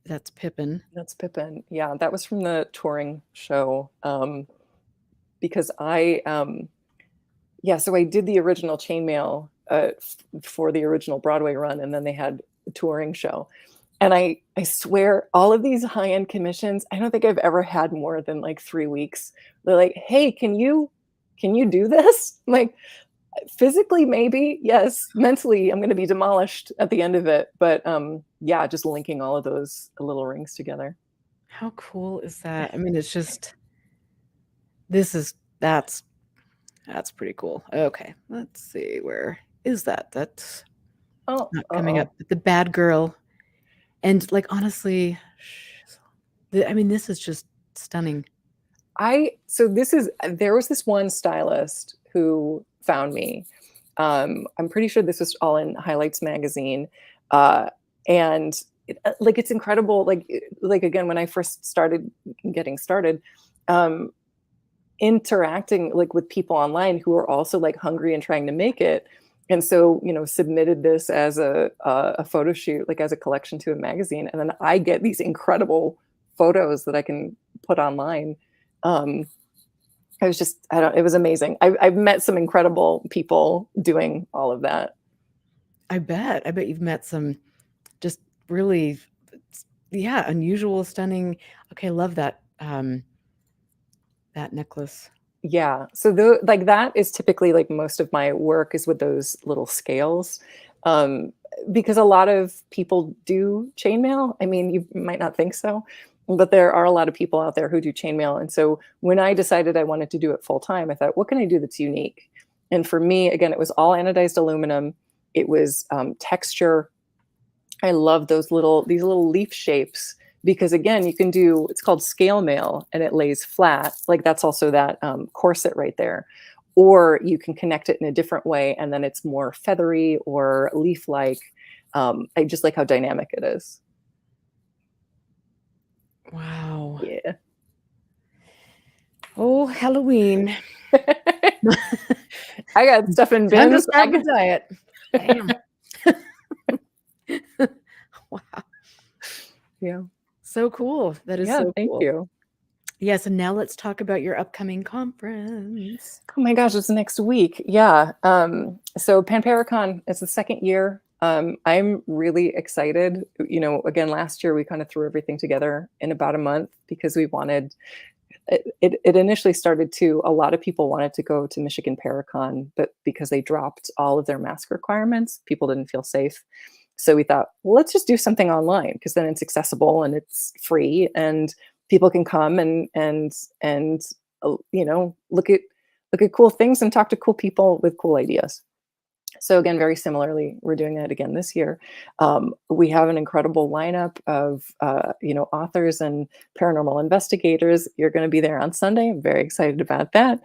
that's Pippin. That's Pippin. Yeah, that was from the touring show. Because so I did the original chainmail for the original Broadway run, and then they had a touring show. And I swear all of these high-end commissions, I don't think I've ever had more than like 3 weeks. They're like, hey, can you do this? I'm like, physically, maybe, yes. Mentally, I'm going to be demolished at the end of it. But yeah, just linking all of those little rings together. How cool is that? I mean, it's just that's pretty cool. Okay, let's see, where is that? That's not coming up. The bad girl, and like honestly, I mean, this is just stunning. There was this one stylist who found me. I'm pretty sure this was all in Highlights magazine, and it's incredible. Like again, when I first started getting started, interacting like with people online who are also like hungry and trying to make it, and so submitted this as a photo shoot, like as a collection to a magazine, and then I get these incredible photos that I can put online. It was amazing. I've met some incredible people doing all of that. I bet you've met some just really, yeah, unusual, stunning. Okay, love that that necklace. Yeah, so that is typically like most of my work is with those little scales, because a lot of people do chainmail. I mean, you might not think so, but there are a lot of people out there who do chainmail. And so when I decided I wanted to do it full time, I thought, what can I do that's unique? And for me, again, it was all anodized aluminum. It was texture. I love these little leaf shapes because again, you can do, it's called scale mail and it lays flat. Like that's also that corset right there. Or you can connect it in a different way and then it's more feathery or leaf-like. I just like how dynamic it is. Wow. Yeah. Oh, Halloween. I got stuff in Time to bins. start the diet. Damn. Wow. Yeah. So cool. That is so cool. Thank you. Yes, and now let's talk about your upcoming conference. Oh my gosh, it's next week. Yeah. So Panparacon is the second year. I'm really excited. Again, last year we kind of threw everything together in about a month because we wanted it initially started to, a lot of people wanted to go to Michigan Paracon, but because they dropped all of their mask requirements, people didn't feel safe. So we thought, well, let's just do something online, because then it's accessible and it's free and people can come and look at cool things and talk to cool people with cool ideas. So again, very similarly, we're doing that again this year. We have an incredible lineup of authors and paranormal investigators. You're going to be there on Sunday. I'm very excited about that.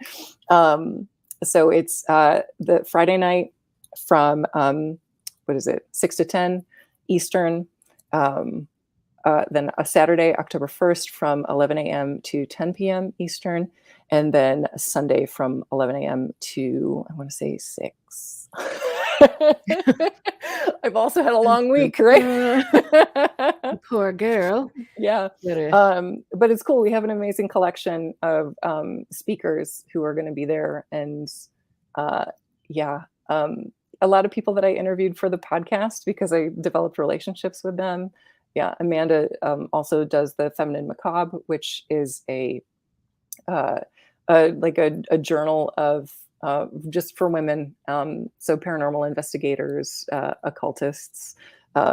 So it's the Friday night from 6 to 10 Eastern. Then a Saturday, October 1st from 11 a.m. to 10 p.m. Eastern. And then a Sunday from 11 a.m. to, I want to say 6. I've also had a long week, right? Poor girl. Yeah. But it's cool. We have an amazing collection of speakers who are going to be there. And a lot of people that I interviewed for the podcast because I developed relationships with them. Yeah. Amanda also does the Feminine Macabre, which is a journal of just for women. So paranormal investigators, occultists,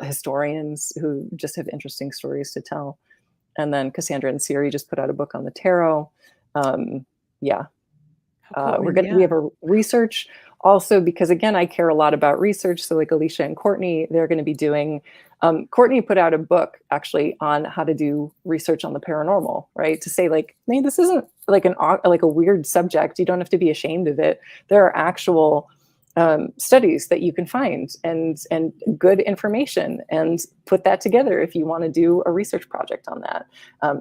historians who just have interesting stories to tell. And then Cassandra and Siri just put out a book on the tarot. Cool. We have a research also, because again, I care a lot about research. So like Alicia and Courtney, they're going to be doing, Courtney put out a book actually on how to do research on the paranormal, right? To say like, man, this isn't like a weird subject. You don't have to be ashamed of it. There are actual studies that you can find and good information, and put that together if you want to do a research project on that.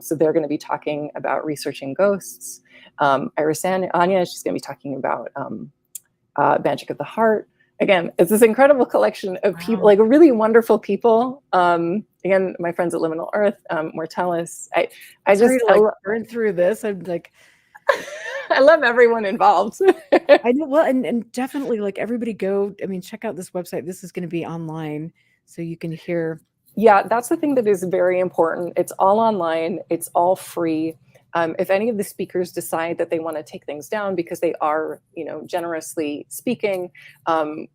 So they're going to be talking about researching ghosts. Iris and Anya, she's going to be talking about magic of the heart. Again, it's this incredible collection of people, like really wonderful people. Again, my friends at Liminal Earth, Mortalis. I just burn through this. I'm like, I love everyone involved. I know. Well, and definitely like everybody go, check out this website. This is going to be online so you can hear. Yeah, that's the thing that is very important. It's all online. It's all free. If any of the speakers decide that they want to take things down because they are, generously speaking,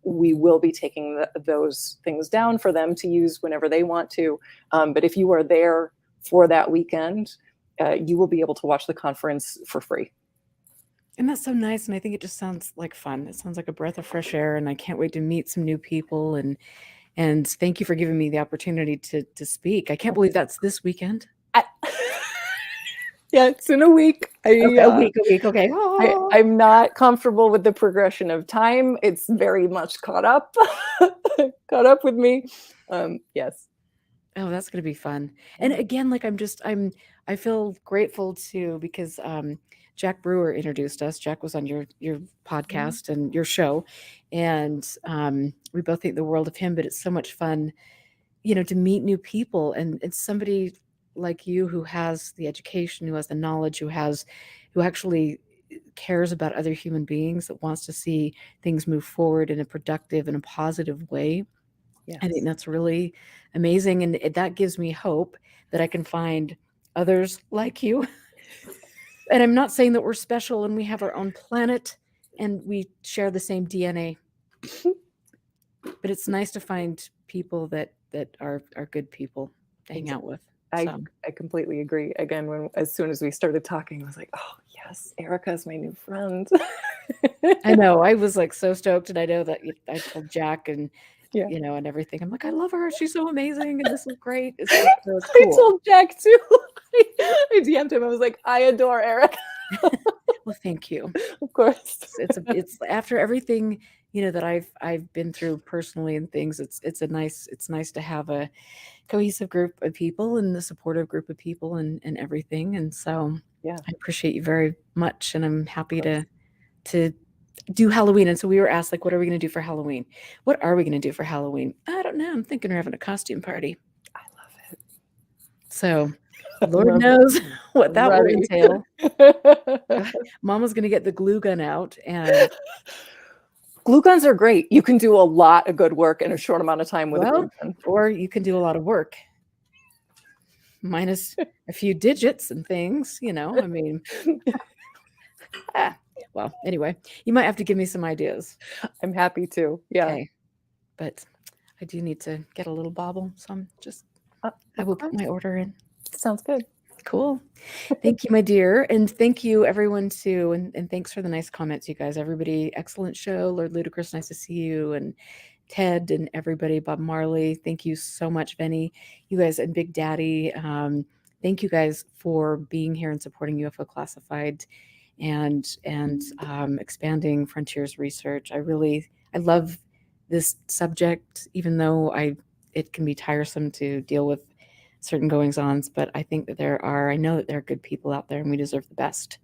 we will be taking those things down for them to use whenever they want to. But if you are there for that weekend, you will be able to watch the conference for free. And that's so nice. And I think it just sounds like fun. It sounds like a breath of fresh air. And I can't wait to meet some new people. And thank you for giving me the opportunity to speak. I can't believe that's this weekend. Yeah, it's in a week. A week. Okay. I'm not comfortable with the progression of time. It's very much caught up with me. Yes. Oh, that's going to be fun. And again, like I feel grateful too, because Jack Brewer introduced us. Jack was on your podcast and your show, and we both think the world of him, but it's so much fun, to meet new people and somebody like you who has the education, who has the knowledge, who actually cares about other human beings, that wants to see things move forward in a productive and a positive way. Yes. I think that's really amazing. And that gives me hope that I can find others like you. And I'm not saying that we're special and we have our own planet and we share the same DNA, but it's nice to find people that are good people to hang out with. I completely agree. Again, as soon as we started talking, I was like, oh yes, Erica's my new friend. I know. I was like so stoked, and I know that I told Jack and and everything. I'm like, I love her. She's so amazing, and this is great. It's cool. I told Jack too. I DM'd him. I was like, I adore Erica. Well, thank you. Of course. It's after everything that I've been through personally and things. It's nice to have a cohesive group of people and the supportive group of people and everything. And so I appreciate you very much, and I'm happy to do Halloween. And so we were asked, like, what are we going to do for Halloween? What are we going to do for Halloween? I don't know. I'm thinking we're having a costume party. I love it. So Lord knows what that will entail. Mama's going to get the glue gun out, and glue guns are great. You can do a lot of good work in a short amount of time with a glue gun. Or you can do a lot of work. minus a few digits and things, I mean, well, anyway, you might have to give me some ideas. I'm happy to. Yeah. Okay. But I do need to get a little bauble, so I Of will put my course. order in. Sounds good. Cool. Thank you, my dear. And thank you, everyone, too. And thanks for the nice comments, you guys. Everybody, excellent show. Lord Ludicrous, nice to see you. And Ted and everybody, Bob Marley, thank you so much, Benny. You guys and Big Daddy. Thank you guys for being here and supporting UFO Classified and expanding Frontiers research. I love this subject, even though it can be tiresome to deal with certain goings-ons, but I think that I know that there are good people out there and we deserve the best.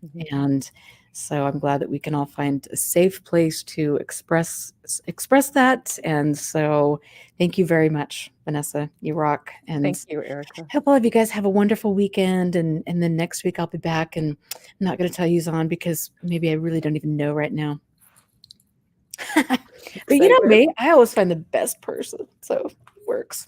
Mm-hmm. And so I'm glad that we can all find a safe place to express that. And so thank you very much, Vanessa. You rock. And Thank you, Erica. I hope all of you guys have a wonderful weekend. And then next week I'll be back, and I'm not going to tell you who's on because maybe I really don't even know right now. But you know me, I always find the best person. So it works.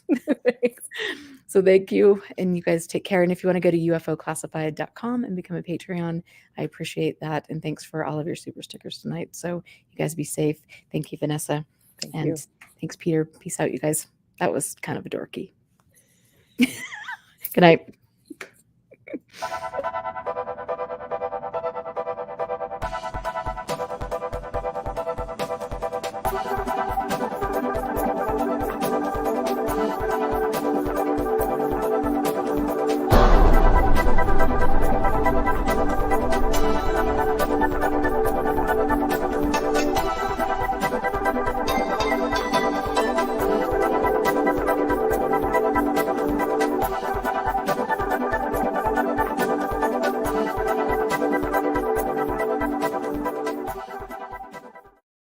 So thank you. And you guys take care. And if you want to go to ufoclassified.com and become a Patreon, I appreciate that. And thanks for all of your super stickers tonight. So you guys be safe. Thank you, Vanessa. Thank you. Thanks, Peter. Peace out, you guys. That was kind of a dorky. Good night.